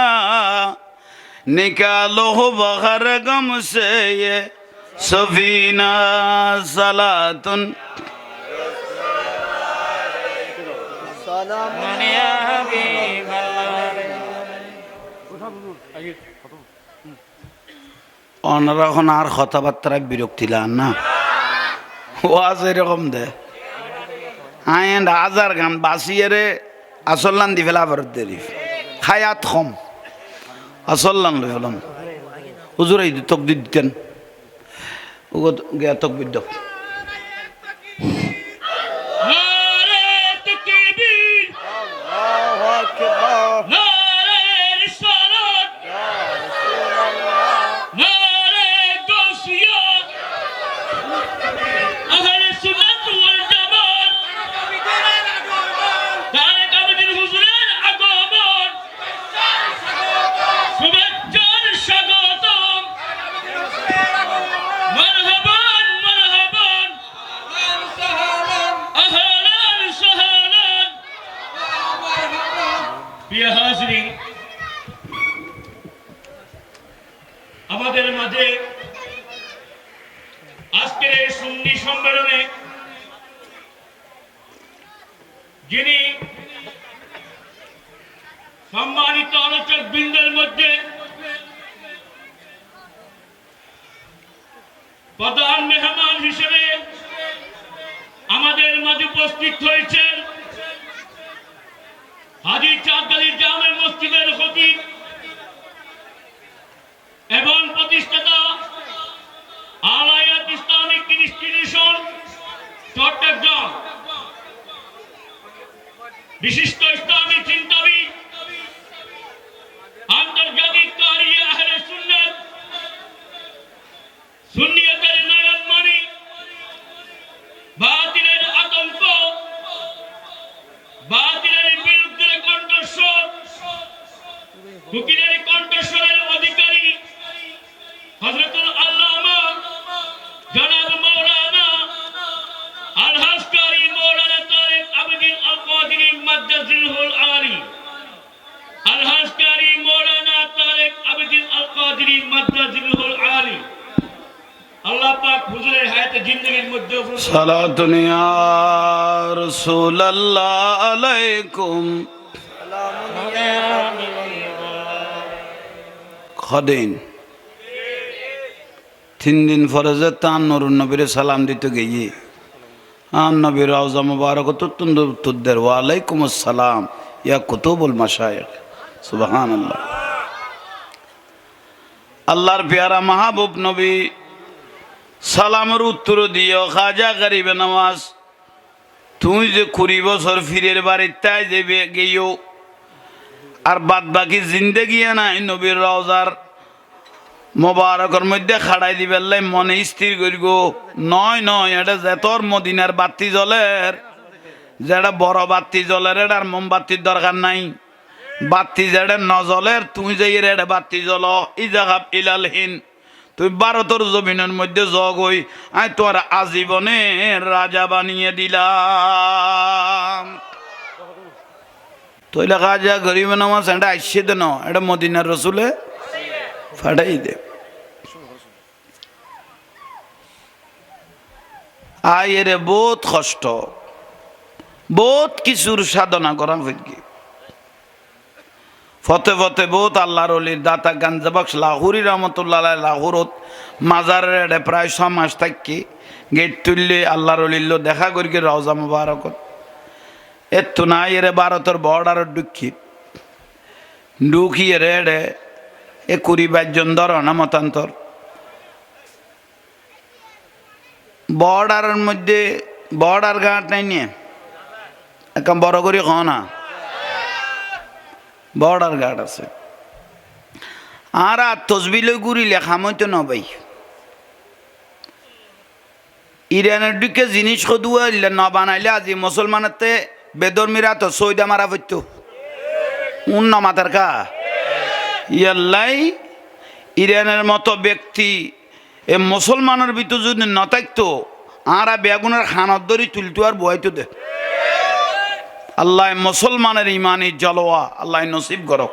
निकालो बहर गम से ये सफीना सलातुन ওনারা এখন আর কথাবার্তায় বিরক্তি লান না ওয়াজ এরকম দে আইন হাজার গান বাসিয়ে রে আসল্লান দি ফেলা ভারত দেরি খায়াত কম আসল্লান লই হলাম হুজুর এই তকদির দিতেন ওগো গিয়া তকবির দাও আমাদের মাঝে আজকের এই সুন্নি সম্মেলনে যিনি সম্মানিত আলোচক বৃন্দের মধ্যে প্রধান মেহমান হিসেবে আমাদের মাঝে উপস্থিত হয়েছেন হাজী চাঁদগালি জামে মসজিদের খতিব এবং প্রতিষ্ঠাতা আলায়াত ইসলামিক ইনস্টিটিউশন চট্টগ্রাম বিশিষ্ট ইসলামী চিন্তাবিদ আন্তর্জাতিক কারি আহলে সুন্নাত সুন্নিয়তের নয়নমণি বাতিলের আতঙ্ক বাতিলের বিরুদ্ধে কণ্ঠস্বর ফকিরের কণ্ঠস্বরের অধিকারী হযরতুল আল্লামা জনাব মাওলানা আলহাজ কারি মাওলানা তারেক আবদিন আল কাদিরি মাদ্দাজিলহুল আলী আলহাজ কারি মাওলানা তারেক আবদিন আল কাদিরি মাদ্দাজিলহুল আলী আল্লাহ পাক হুজুরের হায়াতে জিন্দেগীর মধ্যে সালাতুন ইয়া রাসূলুল্লাহ আলাইকুম খদিন 3 দিন ফরজে তান নুরুন নবীর সালাম দিতে গিয়ে আন নবীর রওজা মুবারক তুতুন্দ তুদ্দের ওয়া আলাইকুম আসসালাম ইয়া কুতুবুল মাশায়েখ সুবহানাল্লাহ আল্লাহর পেয়ারা মাহবুব নবী সালামের উত্তর দিও খাজা গরিবে নওয়াজ তুই যে 20 বছর ফিরের বাড়ি তাই যাবে গিয়েও আর বাদ বাকি জিন্দেগি নাই নবীর রওজার মোবারকের মধ্যে খাড়াই দিবেলাই মনে স্থির করি গো নয় নয় এটা যে তোর মদিনার বাতি জলের যেটা বড় বাতি জলের এটার মোমবাতির দরকার নাই বাতি যেটা নজলের তুই যে এটা বাতি জল ইজাহাব ইলালহীন তুই ভারতের জমিনের মধ্যে জগ হই আই তোর আজীবনে রাজা বানিয়ে দিলাম তৈলা কাজা গরিব নামাজ এটা আইসে দে ন এটা মদিনার রসুলে ফাটাই দে আয়েরে বহুত কষ্ট বহুত কিছুর সাধনা করা হইকি ফতে ফতে বহুত আল্লাহর অলির দাতা গাঞ্জা বক্স লাহুরি রহমতুল্লাহ লাহুরত মাজারের প্রায় 6 মাস থাকি গেট তুললে আল্লাহর অলিল্ল দেখা করি রওজা মুবারকত এত না এরে ভারতের বর্ডার ঢুকিয়ে রে এ 20-22 জন ধর না মতান্তর বর্ডারের মধ্যে বর্ডার ঘাট নাই নিয়ে একদম বড় করে খ না বর্ডার ঘাট আছে আর তসবিলে ঘুরিলে খামইতো ন ভাই ইরানের দিকে জিনিস খদুয়া ন বানাইলে আজি মুসলমানেতে বেদর্মীরা তো সৈদা মারা পড়তো উন্ন মাতার কা ইয়াল্লাই ইরানের মতো ব্যক্তি এ মুসলমানের ভিতর যদি ন থাকতো আরা বেগুনের খানত ধরি তুলতো আর বয়াইতো দে আল্লাহ মুসলমানের ইমানি জলোয়া আল্লাহ নসিব করো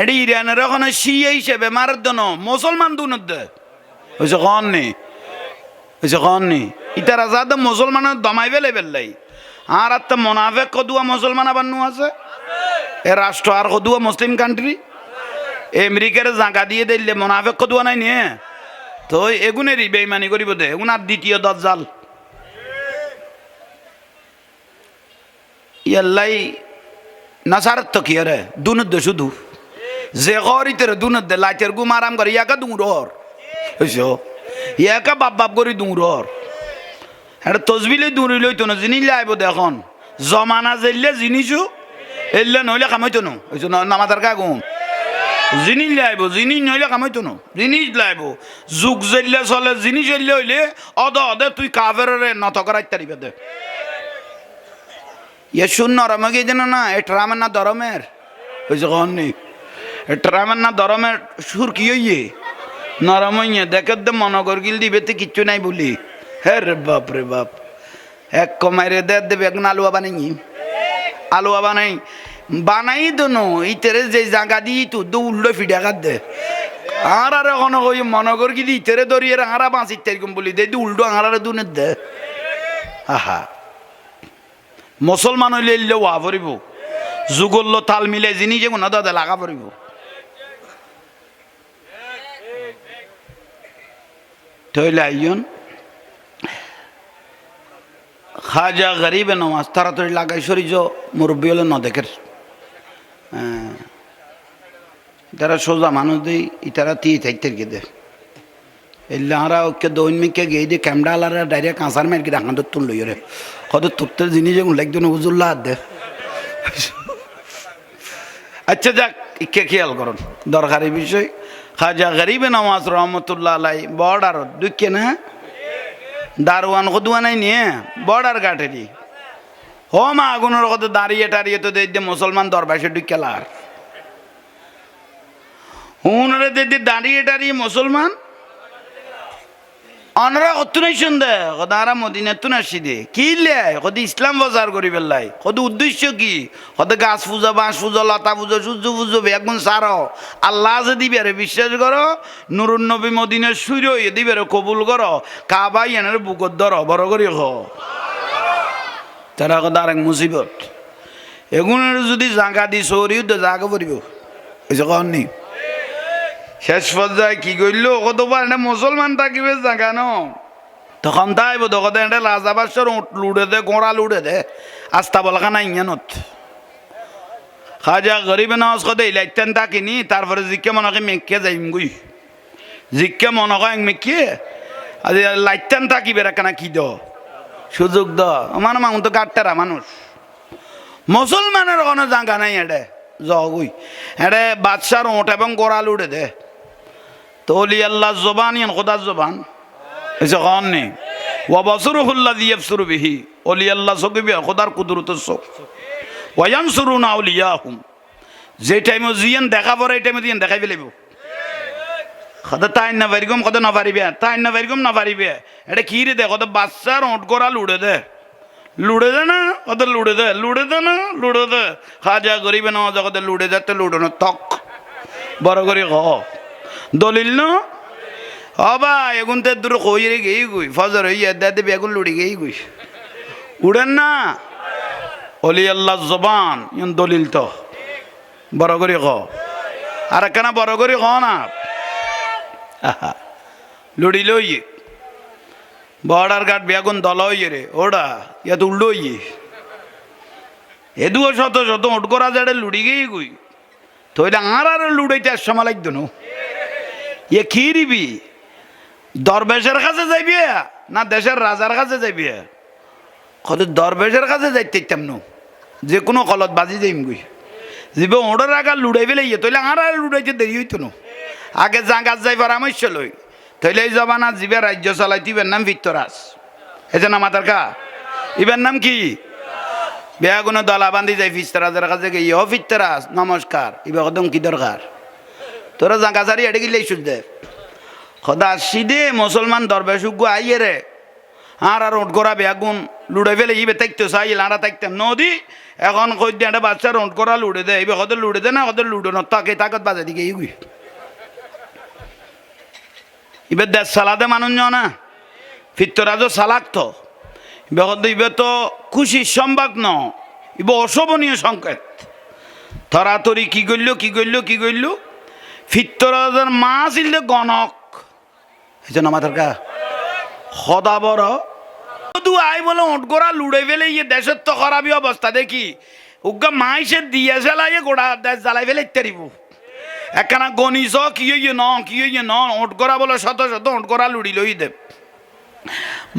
এডি ইরানের ওখানে শিয়া হিসেবে মারার জন্য মুসলমান দুনত দে হয়েছে কন নি হয়েছে কন নি ইতারা যাদের মুসলমানের দমাই বেলে বেললাই আর আত্মা মোনাফেক কদুয়া মুসলমান আবার নু আছে এ রাষ্ট্র আর কদুয়া মুসলিম কান্ট্রি আমেরিকার জাঁকা দিয়ে দিলে মোনাফেক কদুয়া নাই নিয়ে তো এগুনেরই বেইমানি করিব দে এগুন আর দ্বিতীয় দজ্জাল ইয়াল্লাই নাসারত তো কি রে দুনত দে শুধু যে গরিতের দুনত দে লাইটের গুম আরাম করে ইয়াকা দুরর হইছো ইয়াকা বাপ বাপ করি দুরর এটা তসবিলে দূরি লইতো না জিনিস লাইব দেখুন জমানা জেললে জিনিসও এলে নইলে কামাইতো না হইছো নামাতার কা গুম জিনিস লাইব জিনিস নইলে কামাইতো না জিনিস লাইব যুগ জেললে চলে জিনিস এলে হইলে অদ অদে তুই কাফের নত করাই তারিবে দে ইয়ে শূন্য নরমে যেন না এ ট্রামের না দরমের হয়েছে কন নি এ ট্রামের না দরমের সুর কি হইয়ে নরম হইয়ে দেখে দে মনগর গিল দিবে তো কিচ্ছু নাই বলি হে রে বাপ রে বাপ এক কমাইরে দেবে এক আলুয়া বানাই আলুয়া বানাই বানাই দোনো ইতেরে যে জায়গা দিই তো দু উল্টো ফিডা কাট দে আর এখন ওই মনগর গিল ইতেরে দরিয়ে আঁরা বাঁচি তাইরকম বলি দে উল্টো আঁরারে দুনের দে আহা মুসলমান হইলে এলে ওয়া পড়িব যুগল্য তাল মিলে জিনিস যেমন দাদা লাগা পড়িব তৈলে আইন খাজা গরিবে নমাজ তাড়াতাড়ি লাগাই সরিজ মুরব্বী হলে ন দেখের তারা সোজা মানুষ দিই ইতারা তি থাকতে গিয়ে দে এলে আরা ওকে দৈন মিকে গিয়ে দিয়ে ক্যামেরা আলারা ডাইরেক্ট কাঁচার মেয়ের গিয়ে রাখান তুল লই রে কত তোর জিনিস যেমন লাগতো হুজুল্লাহ হাত দে আচ্ছা যাক ইকে খেয়াল করুন দরকারি বিষয় খাজা গরিবে নওয়াজ রহমতুল্লাহ আলাই বর্ডার দুঃখে না দারোয়ান কদুয়া নাই নিয়ে বর্ডার ঘাটেরই ও মা আগুনের কত দাঁড়িয়ে টাড়িয়ে তো দেখতে মুসলমান দরবাসে ঢুকেলার হুনরে দেখতে দাঁড়িয়ে টাড়িয়ে মুসলমান অনরা কত নাই শুনদে কত আরা মদিনা তুন আসি দে কি লে কত ইসলাম প্রচার করি পেলাই কত উদ্দেশ্য কি কত গাছ পূজা বাঁশ পুজো লতা পুজো সূর্য পুজো একগুণ সার আল্লাহ যে দিবে রে বিশ্বাস করো নুরুন নবী মদিনার সূর্য দিবে রে কবুল করো কাবাই এনের বুকত ধর বড় করি হ তারা কত আরেক মুসিবত এগুনের যদি জাগা দি সৌরিও তো জাগা পড়িব এসে কন নি শেষ পর্যায়ে কি করল কতবার এটা মুসলমান থাকিবে জাগা ন তখন তাইব তখন এটা রাজা বাদশার উঠ লুড়ে দে গোড়া লুড়ে দে আস্তা বলকা নাই ইয়ানত খাজা গরিবে নওয়াজ কদে ইলাইতেন তাকিনি তারপরে জিকে মনকে মেকে যাইম গুই জিকে মনকে মেকে আজ লাইতেন তাকিবে কেনা কি দ সুযোগ দ আমার মানুষ তো গাট্টারা মানুষ মুসলমানের কোনো জাগা নাই এডে জগুই এডে বাদশার ওঠ এবং গোড়া লুড়ে দে তো অলি আল্লাহ জবান ইয়ান খোদার জবান এসে কন নেই ওয়াবাসুরুহুল্লাযী ইয়াবসুরু বিহি অলি আল্লাহ চোখে খোদার কুদরতের চোখ ওয়ায়ানসুরুনা আউলিয়াহুম যে টাইমে জিয়ান দেখা পড়ে এই টাইমে জিয়ান দেখাই ফেলিব খোদা তাই না পারিগম খোদা না পারিবে তাই না পারিগম না পারিবে এটা কি রে দে খোদা বাচ্চার ওট করা লুড়ে দে না ওদের লুড়ে দে না লুড়ে দে খাজা গরিবে না ওদের লুড়ে যাতে লুড়ে না তক বড় করে খ দলিল না হবা এগুন তে দূর কই রে গেই গুই ফজর হইয়া দাদে বেগুন লুড়ি গেই গুই উড়েন না অলি আল্লাহ জবান ইন দলিল তো বড় করে খ আর কেন বড় করে খ না লুড়ি লই বর্ডার গার্ড বেগুন দল হইয়ে রে ওড়া ইয়া তো উল্টো হইয়ে এদুও শত শত ওট করা যাড়ে লুড়ি গেই গুই তইলে আর লুড়াইতে আর সময় লাগতো না ইয়ে কি রিবি দরবেশের কাছে যাইবি না দেশের রাজার কাছে যাইবি কত দরবেশের কাছে যাইতে ইচ্ছাম না যে কোনো কলত বাজি যাইম গুই যাবে ওড়ার আগে লুড়াই ফেলে ইয়ে তইলে আর লুড়াইতে দেরি হইতো না আগে জাগাত যাই পরামর্শ লই তইলে এই জবানা জিবে রাজ্য চালাইতে ইবের নাম ভিত্তরাজ এই না মাতার কা ইবের নাম কি বেয়াগুনো দলা বান্ধি যাই ফিস্তরাজের কাছে গিয়ে ও ফিস্তরাজ নমস্কার ইবে কদম কি দরকার তোরা জাগা সারি এটে গিলে ইস্যু দে খোদা সিদে মুসলমান দরবেশ উগ্গ আইয়ে রে আর ওট করা বেগুন লুড়ে ফেলে ইবে তাইতো চাই লাড়া তাইতাম নদী এখন কই দিয়ে একটা বাচ্চা ওট করা লুড়ে দে ইবে কদের লুড়ে দে না কদের লুড়ো না তাকে তাকত বাজে দিকে ইগুই ইবে দেশ সালাদে মানুষ না ফিত্তরাজও সালাক তো ইবে তো খুশির সংবাদ ন ইবে অশোভনীয় সংকেত তরাতরি কি করল ফিত্তরাজের মা ছিল গণক এই জন্য মাথার কা সদা বড় আই বলে ওট করা লুড়ে ফেলে ইয়ে দেশের তো খারাপই অবস্থা দেখি উগা মাইসে দিয়ে জ্বালাইয়ে গোড়া দেশ জ্বালাই ফেলে ইত্যাদিব একখানা গণিস কি হইয়ে ন ওট করা বলে শত শত ওট করা লুড়ি লই দে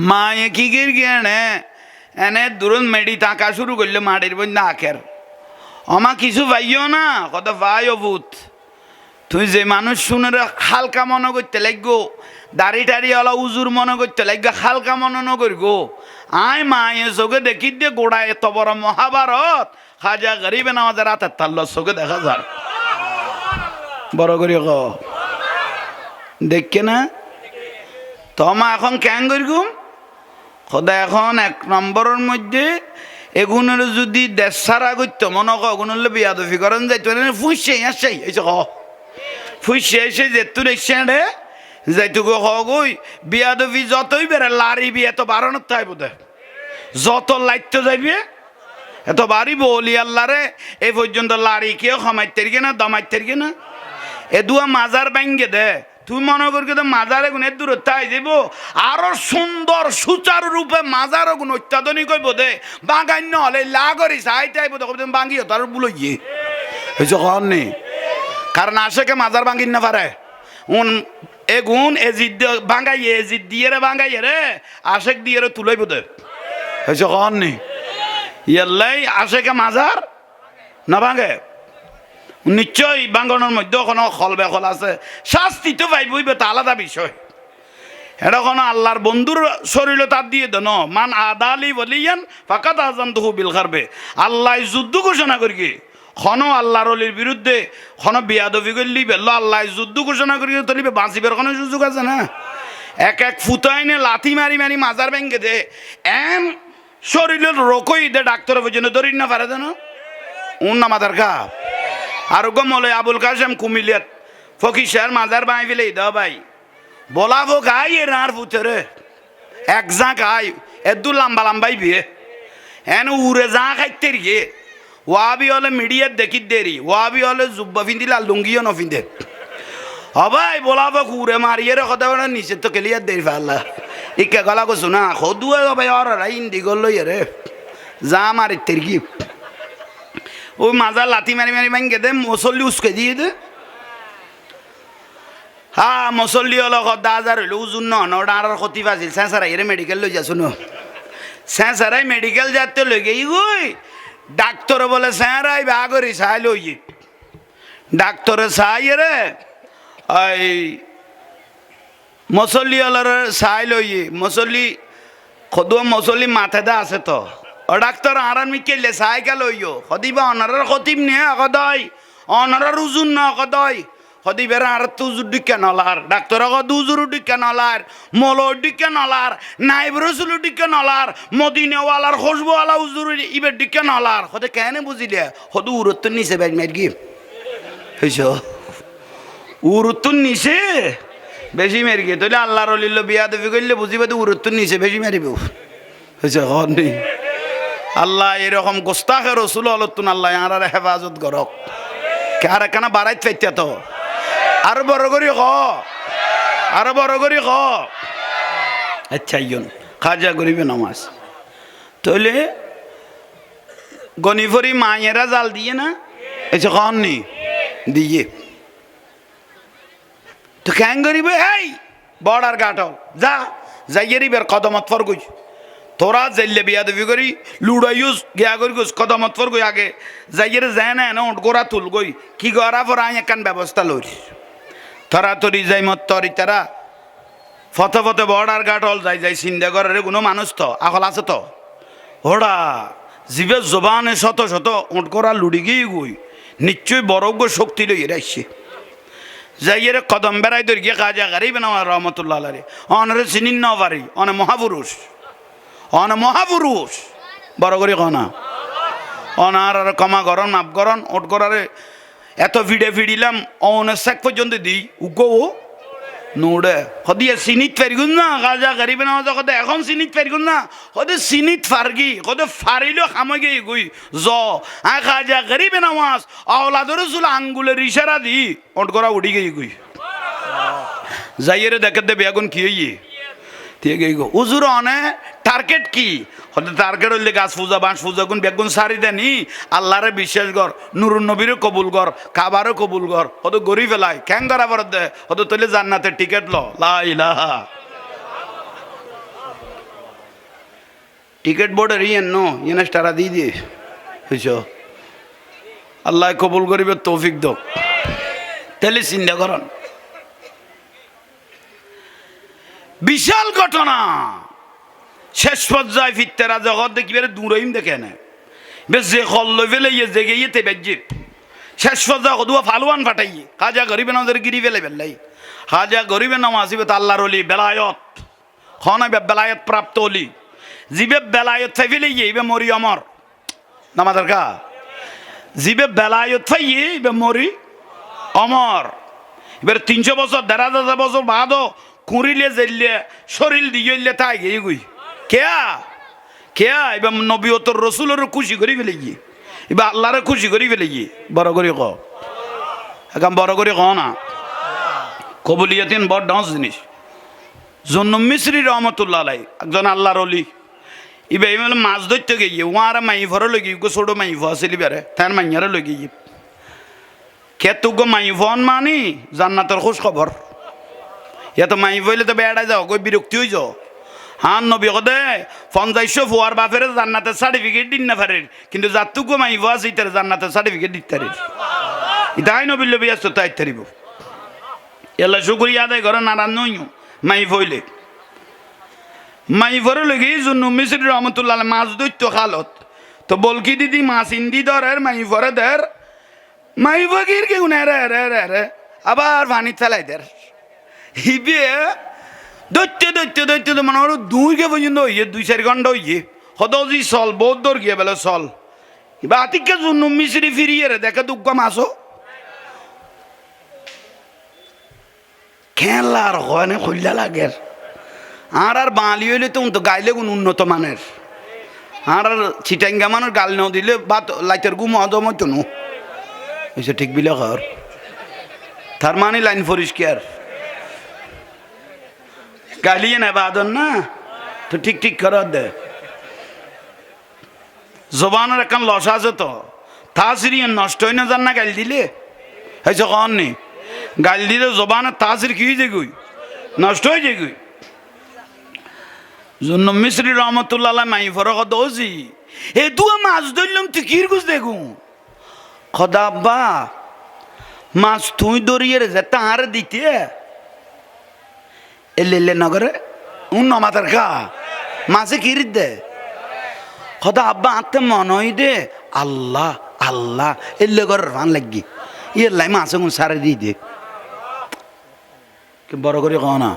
মায়ে কি গিয়ে এনে দূরত মেডি তাকা শুরু করলে মাটির বই না আখের আমা কিছু পাইও না কত ভাই ও ভূত তুই যে মানুষ শুনে হালকা মনে করতে লাগবো দাড়ি টাড়ি ওলা উজুর মনে করতে লাগবে হালকা মনে নকরগো আয় মায়ে চোখে দেখি দিয়ে গোড়া এত বড় মহাভারত খাজা গরিবে নামাজের রাতের তাল্লার চোখে দেখা যায় বড় করি ক দেখকে না তোমা এখন কেন করিগুম খোদা এখন এক নম্বরের মধ্যে এগুনের যদি দেশ সারা করতো মনে কগুনলে বিয়াদফি করেন যাইতো ফুসে আসেই এই ফুসে এসে যেতু রেখে যাইতুকো হগই বিয়াদফি যতই বেড়ে লারি বি এত বাড়ানোর তাই বোধ যত লাইতে যাইবে এত বাড়িব অলি আল্লাহরে এই পর্যন্ত লারি কেউ খামাইতে না দমাইতে না এ দুয়া মাজার ব্যাঙ্গে দে তুই মনে করি তো মাজারে গুণ এর দূরত্ব আই যাব আরো সুন্দর সুচারু রূপে মাজার গুণ অত্যাধুনিক হইব দে বাঙান্য হলে লাগরি চাইতে আইব তখন বাঙ্গিও তার বুলো গিয়ে হয়েছে কন নেই কারণ আশেকে মাজার ভাঙিন না পারে এ গুণ এ জিদ ভাঙাইয়ে এ জিদ দিয়ে রে ভাঙাইয়ে রে আশেক দিয়ে রে তুলাই বোধ হয়েছে কন নেই ইয়াল্লাই আশেকে মাজার না ভাঙে নিশ্চয় বাঙ্গনের মধ্যে কোনো খল বেখল আছে শাস্তি তো পাইবই তা আলাদা বিষয় এটা কোনো আল্লাহর বন্ধুর শরীর তার দিয়ে দেন মান আদালি বলিয়ান ফাকাত আজান তহু বিল খারবে আল্লাহ যুদ্ধ ঘোষণা করি খন আল্লাহর অলির বিরুদ্ধে খন বিয়াদবি করলি বেল আল্লাহ যুদ্ধ ঘোষণা করি তলিবে বাঁচিবার কোনো সুযোগ আছে না এক ফুটাইনে লাথি মারি মারি মাজার ভেঙ্গে দে এন শরীরের রোকই দে ডাক্তার পর্যন্ত ধরি না পারে দেন উন না মাথার খা আর গমলে আবুল কাসেম কুমিলিয়াত ফকি শের মাজার বাই ফেলে দাও ভাই বলাবো গাই এর আর ফুটে এক যা গাই এদু লম্বা লম্বাই বিয়ে এন উড়ে যা খাইতে রিয়ে ওয়াবি হলে মিডিয়াত দেখি দেরি ওয়াবি হলে জুব্বা ফিন্দি লাল লুঙ্গিও ন ফিন্দে হবাই বলাবো উড়ে মারিয়ে রে কথা বলে নিচে তো কেলিয়ার দেরি ফাল্লা ইকে গলা কো শোনা খদুয়ে ভাই আর হিন্দি গল্লো রে যা মারি তেরকি ওই মাজার লাথি মারি মারি ভাঙ্গে দে মসল্লি উস্কে দিয়ে দে হ্যাঁ মসল্লি হলো দা হাজার হইলো উজুন নটা আর ক্ষতি পাইছিল স্যাঁসারাই এর মেডিকেল লই যা শুনো স্যাঁসারাই মেডিকেল যাতে লই গেই গই ডাক্তার বলে স্যাঁরাই বাগরি চাই লই ডাক্তারে চাই রে ওই মুসল্লি হলার চাই লইয়ে মুসল্লি খদুয়া মুসল্লি মাথাদা আছে তো ও ডাক্তার আরান মিকেলে চাই কে লইও সদিবা অনারের খতিম নিয়ে কদয় অনারের উজুন না কদয় সদিবের আর তো উজুর দিকে নলার ডাক্তার দুজুর দিকে নলার মলর দিকে নলার নাইব রসুলের দিকে নলার মদিনেওয়ালার খুশবুওয়ালা উজুর ইবের দিকে নলার সদে কেন বুঝিলে সদু উরত্তর নিচে ব্যাগ মার গিয়ে হইছ উরুত্তর নিচে বেশি মেরে গিয়ে তাহলে আল্লাহর অলিল বিয়া দেবী করলে বুঝিবে তো উরুত্তর নিচে বেশি মেরিব হয়েছে নেই আল্লাহ এরকম গোস্তাখে রসুল অলতুন আল্লাহ আর হেফাজত করক আর এখানে বাড়াইত পাইতে তো আরো বড় করি খ আরো বড় করি খ আচ্ছা ইয়ন খাজা করিবে নামাজ তাহলে গনিফরি মায়েরা জাল দিয়ে না এসে কন নি দিয়ে তো কেন করিবে এই বর্ডার গাটল যা যাইয়েরই বের কদমত ফর গুই তোরা জেললে বিয়া দেবি করি লুড়াইউস গিয়া করি গুস কদমত ফর গুই আগে যাইয়ের যায় না উঠ গোড়া তুল গই কি গড়া ফর আই একান ব্যবস্থা লই তোরা তরি যাই মত তরি তারা ফতে ফতে বর্ডার গাটল যাই যাই চিন্তা করে কোনো মানুষ তো আকল আছে তো ওরা জিবে জবানে শত শত উঠ গোড়া লুড়ি গিয়ে গুই নিশ্চয়ই বড় গো শক্তি লই রাখছে যাইয়ের কদম বেড়াই দর গিয়ে কাজা গারিবে না রহমতুল্লাহ আলারে অনরে চিনিন না পারি অনে মহাপুরুষ বড় করি কনা অনার আর কমা গরণ মাপ গরণ ওট করারে এত ফিডিলাম অনের শেখ পর্যন্ত দিই উগো নোড়ে সদিয়ে চিনিত পারিগুন না কাজা গারিবে না কদে এখন চিনিত পারিগুন না সদে চিনিত ফারগি কদে ফারিলেও খামগে গই জ আ কাজা গারিবে না মাস আওলাদরে চুল আঙ্গুলের ইশারা দি ওট করা উড়ি গই গই যাইয়েরে দেখে দে বেগুন কি হইয়ে ঠিক এই গো উজুর অনে টার্গেট কি হতে টার্গেট হইলে গাছ পূজা বাঁশ পূজা গুণ বেগুন সারি দেনি আল্লাহরে বিশ্বাস কর নুরুন নবীরে কবুল কর কাবারও কবুল কর হতো গড়ি ফেলাই ক্যাং করা পর দে হতো তৈলে জান্নাতের টিকিট ল লা ইলাহা টিকিট বোর্ডের ইয়েন নো ইয়েনে টারা দিয়ে দিয়ে হইছ আল্লাহ কবুল করিবে তৌফিক দো তাহলে চিন্তা করন বিশাল ঘটনা শেষ পর্যায়ে ফিরতেরা জগৎ দেখি বেড়ে দূরইম দেখে না বেশ যে খল্ল ফেলে ইয়ে জেগে ইয়ে তেবেজির শেষ পর্যায়ে কদুয়া ফালুয়ান ফাটাইয়ে খাজা গরিবে নামাজের গিরি ফেলে বেলাই খাজা গরিবে নাম আসিবে তো আল্লাহর অলি বেলায়ত খনাইবে বেলায়ত প্রাপ্ত অলি জিবে বেলায়ত ফাইলে ইয়ে ইবে মরি অমর নামাজের কা জিবে বেলায়ত ফাইয়ে ইবে মরি অমর এবার 300 বছর 1500 বছর বাদও কুড়িলে জেললে শরীর দিয়ে তাই গিয়ে গুই কেয়া এবার নবীয়তর রসুলেরও খুশি করি ফেলে গিয়ে এবার আল্লাহরে খুশি করি ফেলে গিয়ে বড় করে এখন বড় করে না কবুলিয়াতিন বড় ডান্স জিনিস জন্য মিশ্রি রহমতুল্লাহ আলাই একজন আল্লাহর অলি এবার এই মাছ ধরতে গিয়ে ওয়ারা মাই ভরে লগে ছোট মাই ভা আসিলি বেড়ে তার মাইয়ারে লগে গিয়ে খেতু গো মাই ভন মানি জান্নাতের খোঁজ খবর তো মাই বইলে তো বেড়াই যাও কই বিরক্তি হয়ে যাও হান নবী কদে 50 ফুয়ার বাপের জান্নাতের সার্টিফিকেট দিন না পারে কিন্তু যাতুকো মাই ভা আছে তার জান্নাতের সার্টিফিকেট দিতে পারে ইতাই নবী লবি আসতো তাই তারিব এলা শুকরিয়া আদায় করে নারান নইও মাই বইলে মাই ভরে লগে জন্য মিসরি রহমতুল্লাহ মাছ দৈত্য খালত তো বলকি দিদি মাছ ইন্দি ধরের মাই ভরে দের মাই ভগির কেউ না রে আবার পানি চালাই দের হিবে দৈত্য মানে ওর 2 পর্যন্ত হইয়ে 2-4 ঘন্টা হইয়ে হদি চল বহুত দৌড় গিয়ে বেলা চল এবার আতিকে জন্য মিশ্রি ফিরিয়ে রে দেখে দুঃখ মাছও খেলার হয় না খুললা লাগে আর বাঙালি হইলে তো গাইলে কোন উন্নত মানের আর চিটাঙ্গা মানুষ গাল ন দিলে বা লাইটের গুম হজম হইতো নো এসে ঠিক বিলে ঘর তার মানে লাইন পরিষ্কার গালিয়ে না বাদন না তো ঠিক কর দে জবানের এখন লস আছে তো তাসিরিয়ে নষ্ট হয়ে না যান না গাল দিলে হয়েছে কন নি গাল দিলে জবানের তাসির কি হয়ে যাগুই নষ্ট হয়ে যাগুই জন্য মিশ্রি রহমতুল্লাহ মাই ফরক দোষি এ দুয়া মাছ ধরলাম তুই কির গুছ দেখুন খদা আব্বা মাছ তুই দরিয়ে রে তাহার দিতে এলে নগরে মাতার খা মাছে কিরিত দে কথা আব্বা আত্মে মনে হয় দে আল্লাহ আল্লাহ এলে ঘরের ফান লাগি ইয়ের লাই মাছে কোন সারে দিয়ে দে বড় করে কও না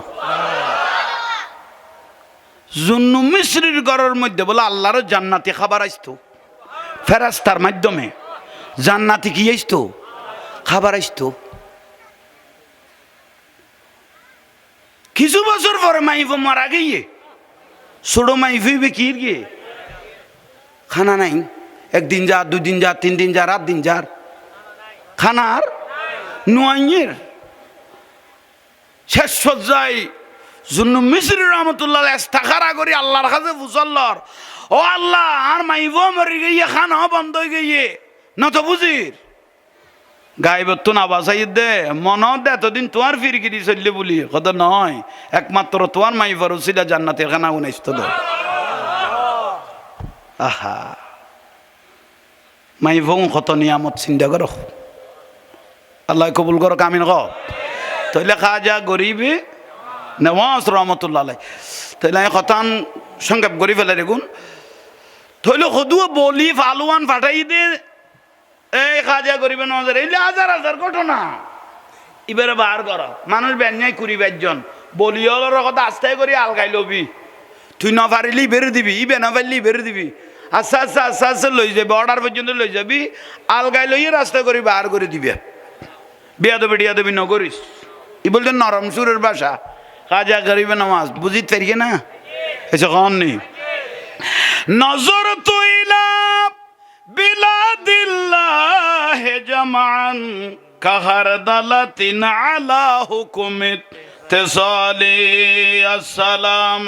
জুন্নু মিশ্রির ঘরের মধ্যে বলে আল্লাহর জান্নাতি খাবার আসতো ফেরেশতার মাধ্যমে জান্নাতি কি আসতো খাবার আসতো কিছু বছর পরে মাইফ মারা গিয়ে ছোট মাইফি কি গিয়ে খানা নাই একদিন যা দুদিন যা 3 দিন যা রাত দিন যার খানার নোয়াইয়ের শেষ সজ্জায় জুন্নু মিশ্রি রহমতুল্লাহ ইস্তাখারা করি আল্লাহর কাছে ফুসল্লর ও আল্লাহ আর মাইব মরি গিয়ে খানা বন্ধ হয়ে গিয়ে নত বুঝির গাইবত না বাসাই দে মন দে এতদিন তোমার ফিরকিরি চললে বলি কত নয় একমাত্র তোমার মাইফার উসিলা জান্নাতের খানা উনাইছ তো আহা মাইফং কত নিয়ামত চিন্তা করো আল্লাহ কবুল করো কামিন ক তইলে খাজা গরিবে নেওয়াজ রহমতুল্লাহ তাইলে খতান সংক্ষেপ করি ফেলে দেখুন তইলে সদুও বলি ফালুয়ান ফাটাই দে এই খাজা গরিবে নজর এই হাজার হাজার ঘটনা এবারে বার কর মানুষ বেঞ্জাই 20-22 জন বলিওর কথা আস্তে করি আলগাই লবি তুই না পারিলি বেরো দিবি ইবে না পারলি বেরো দিবি আস্তে আস্তে আস্তে আস্তে লই যাবি অর্ডার পর্যন্ত লই যাবি আলগাই লইয়ে রাস্তা করি বার করে দিবে বিয়া দেবি নগরিস ই বলতে নরম সুরের ভাষা খাজা গরিবে নামাজ বুঝিতে পারি না এসে কন নেই নজর তুইলা বিলাদিল্লাহ জামান কাহার দালাতিন আলা হুকুমিত তেসালি আসসালাম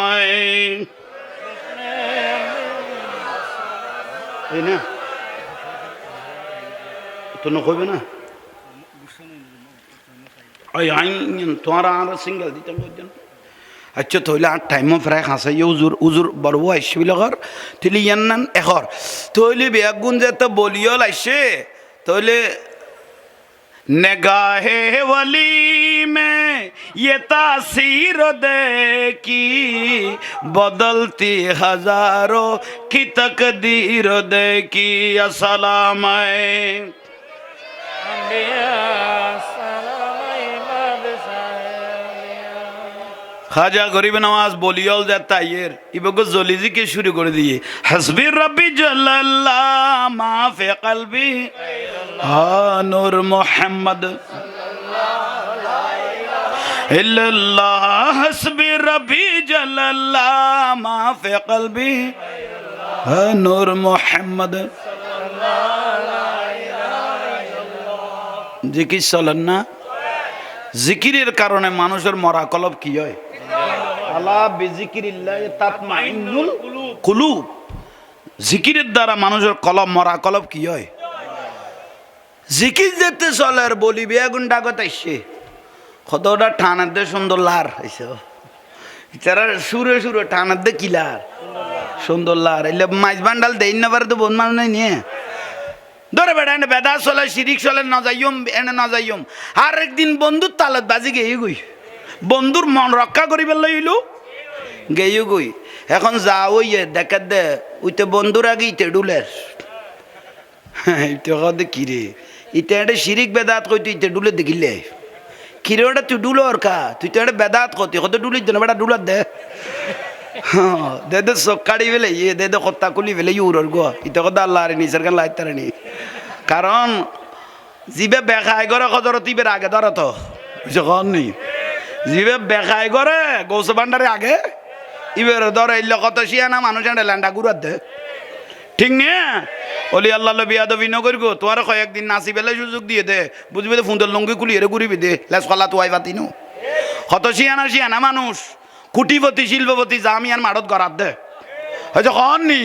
এই না তো নকইবে না ওই আইন তোমারা আর সিঙ্গেল দিতে বলছেন আচ্ছা তাহলে আর টাইমও প্রায় খাঁচাই উজুর বড় আইসবিলাকর তাহলে ইয়ান নান এখর তাহলে বেগুন যেতে বলিও লাইছে তাহলে নেগাহে ওয়ালি মে ये तासीर देखी बदलती हजारों की तकदीर देखी अस्सलाम খাজা গরিব নওয়াজ বলিয়ল যাতা ইয়ের ইবগো জলিজি কে শুরু করে দিয়ে হাসবি রব্বি জাল্লাল্লাহ মা ফি কলবি নূর মুহাম্মদ ইল্লাল্লাহ হাসবি রব্বি জাল্লাল্লাহ মা ফি কলবি নূর মুহাম্মদ জিকির চলেন না জিকিরের কারণে মানুষের মরা কলব কি হয় আলা বিজিকিরিল্লাহ তাতমাইন্নুল কুলুব জিকিরের দ্বারা মানুষের কলব মরা কলব কি হয় জিকির যেতে চলে আর বলিবি আগুন ডাকত আইসে কতটা ঠানার দে সুন্দর লার আইসে এছাড়া সুরে সুরে ঠানার দে কি লার সুন্দর লার এলে মাইজ বান্ডাল দেই না পারে তো বোন মানুষ নাই নিয়ে ধরে বেড়া এনে বেদা চলে শিরিক চলে না যাইম এনে না যাইম আর একদিন বন্ধুর তালত বাজি গেই গই বন্ধুর মন রক্ষা করিবার লইল গেইও গই এখন যা ওইয়ে দেখা দে ওইতে বন্ধুর আগে ইতে ডুলের ইতে কদে কিরে ইতে একটা শিরিক বেদাত কইতে ইতে ডুলে দেখিলে কিরে ওটা তুই ডুলো ওর কা তুই তো একটা বেদাত কতি কত ডুলির জন্য বেটা ডুলার দে দে দে সকাড়ি বেলে ইয়ে দে দে কত্তা কুলি বেলে ইউরোর গো ইতে কথা আল্লাহ রে নিসের গান লাইতারে নি কারণ জিবে বেখাই করে কদরত ইবের আগে ধরো তো যখন নি জিবে বেখাই করে গৌস ভান্ডারে আগে ইবের ধরে ইল্লে কত শিয়ানা মানুষ আনে ল্যান্ডা ঘুরার দে ঠিক নিয়ে অলি আল্লাহ বিয়াদবি নগর গো তোমার কয়েকদিন নাচি বেলে সুযোগ দিয়ে দে বুঝবি তো ফুন্দর লঙ্গি কুলি এরে ঘুরিবি দে লেস কলা তুয়াই পাতি নো কত শিয়ানা মানুষ কুটিপতি শিল্পপতি জামিয়ার মাঠত গড়াত দে হয়তো কন নি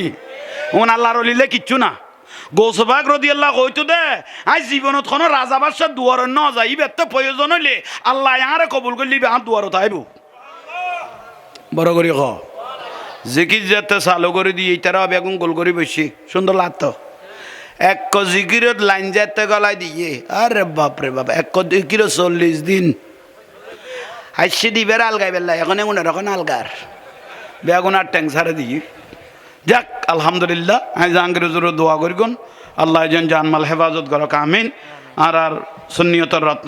ওন আল্লাহর অলিলে কিচ্ছু না গৌসবাগ রদি আল্লাহ কইতো দে আজ জীবনত কোনো রাজা বাদশাহ দুয়ার ন যাই বেত প্রয়োজন হইলে আল্লাহ ইয়ারে কবুল করলি বে হাত দুয়ারত আইব বড় করি ক জিকির যেতে চালু করে দিয়ে তারা বেগুন গোল করে বসি সুন্দর লাগতো এক জিকিরত লাইন যেতে গলায় দিয়ে আরে বাপরে বাপ এক জিকির 40 দিন হাসি দিবের আলগাই বেল্লা এখন এখন আলগার বেগুনার ট্যাং ছাড়ে দিই যাক আলহামদুলিল্লাহ আমি জাহাঙ্গীর হুজুর দোয়া করি আল্লাহ যেন জানমাল হেফাজত করক আমিন আর সুন্নিয়তর রত্ন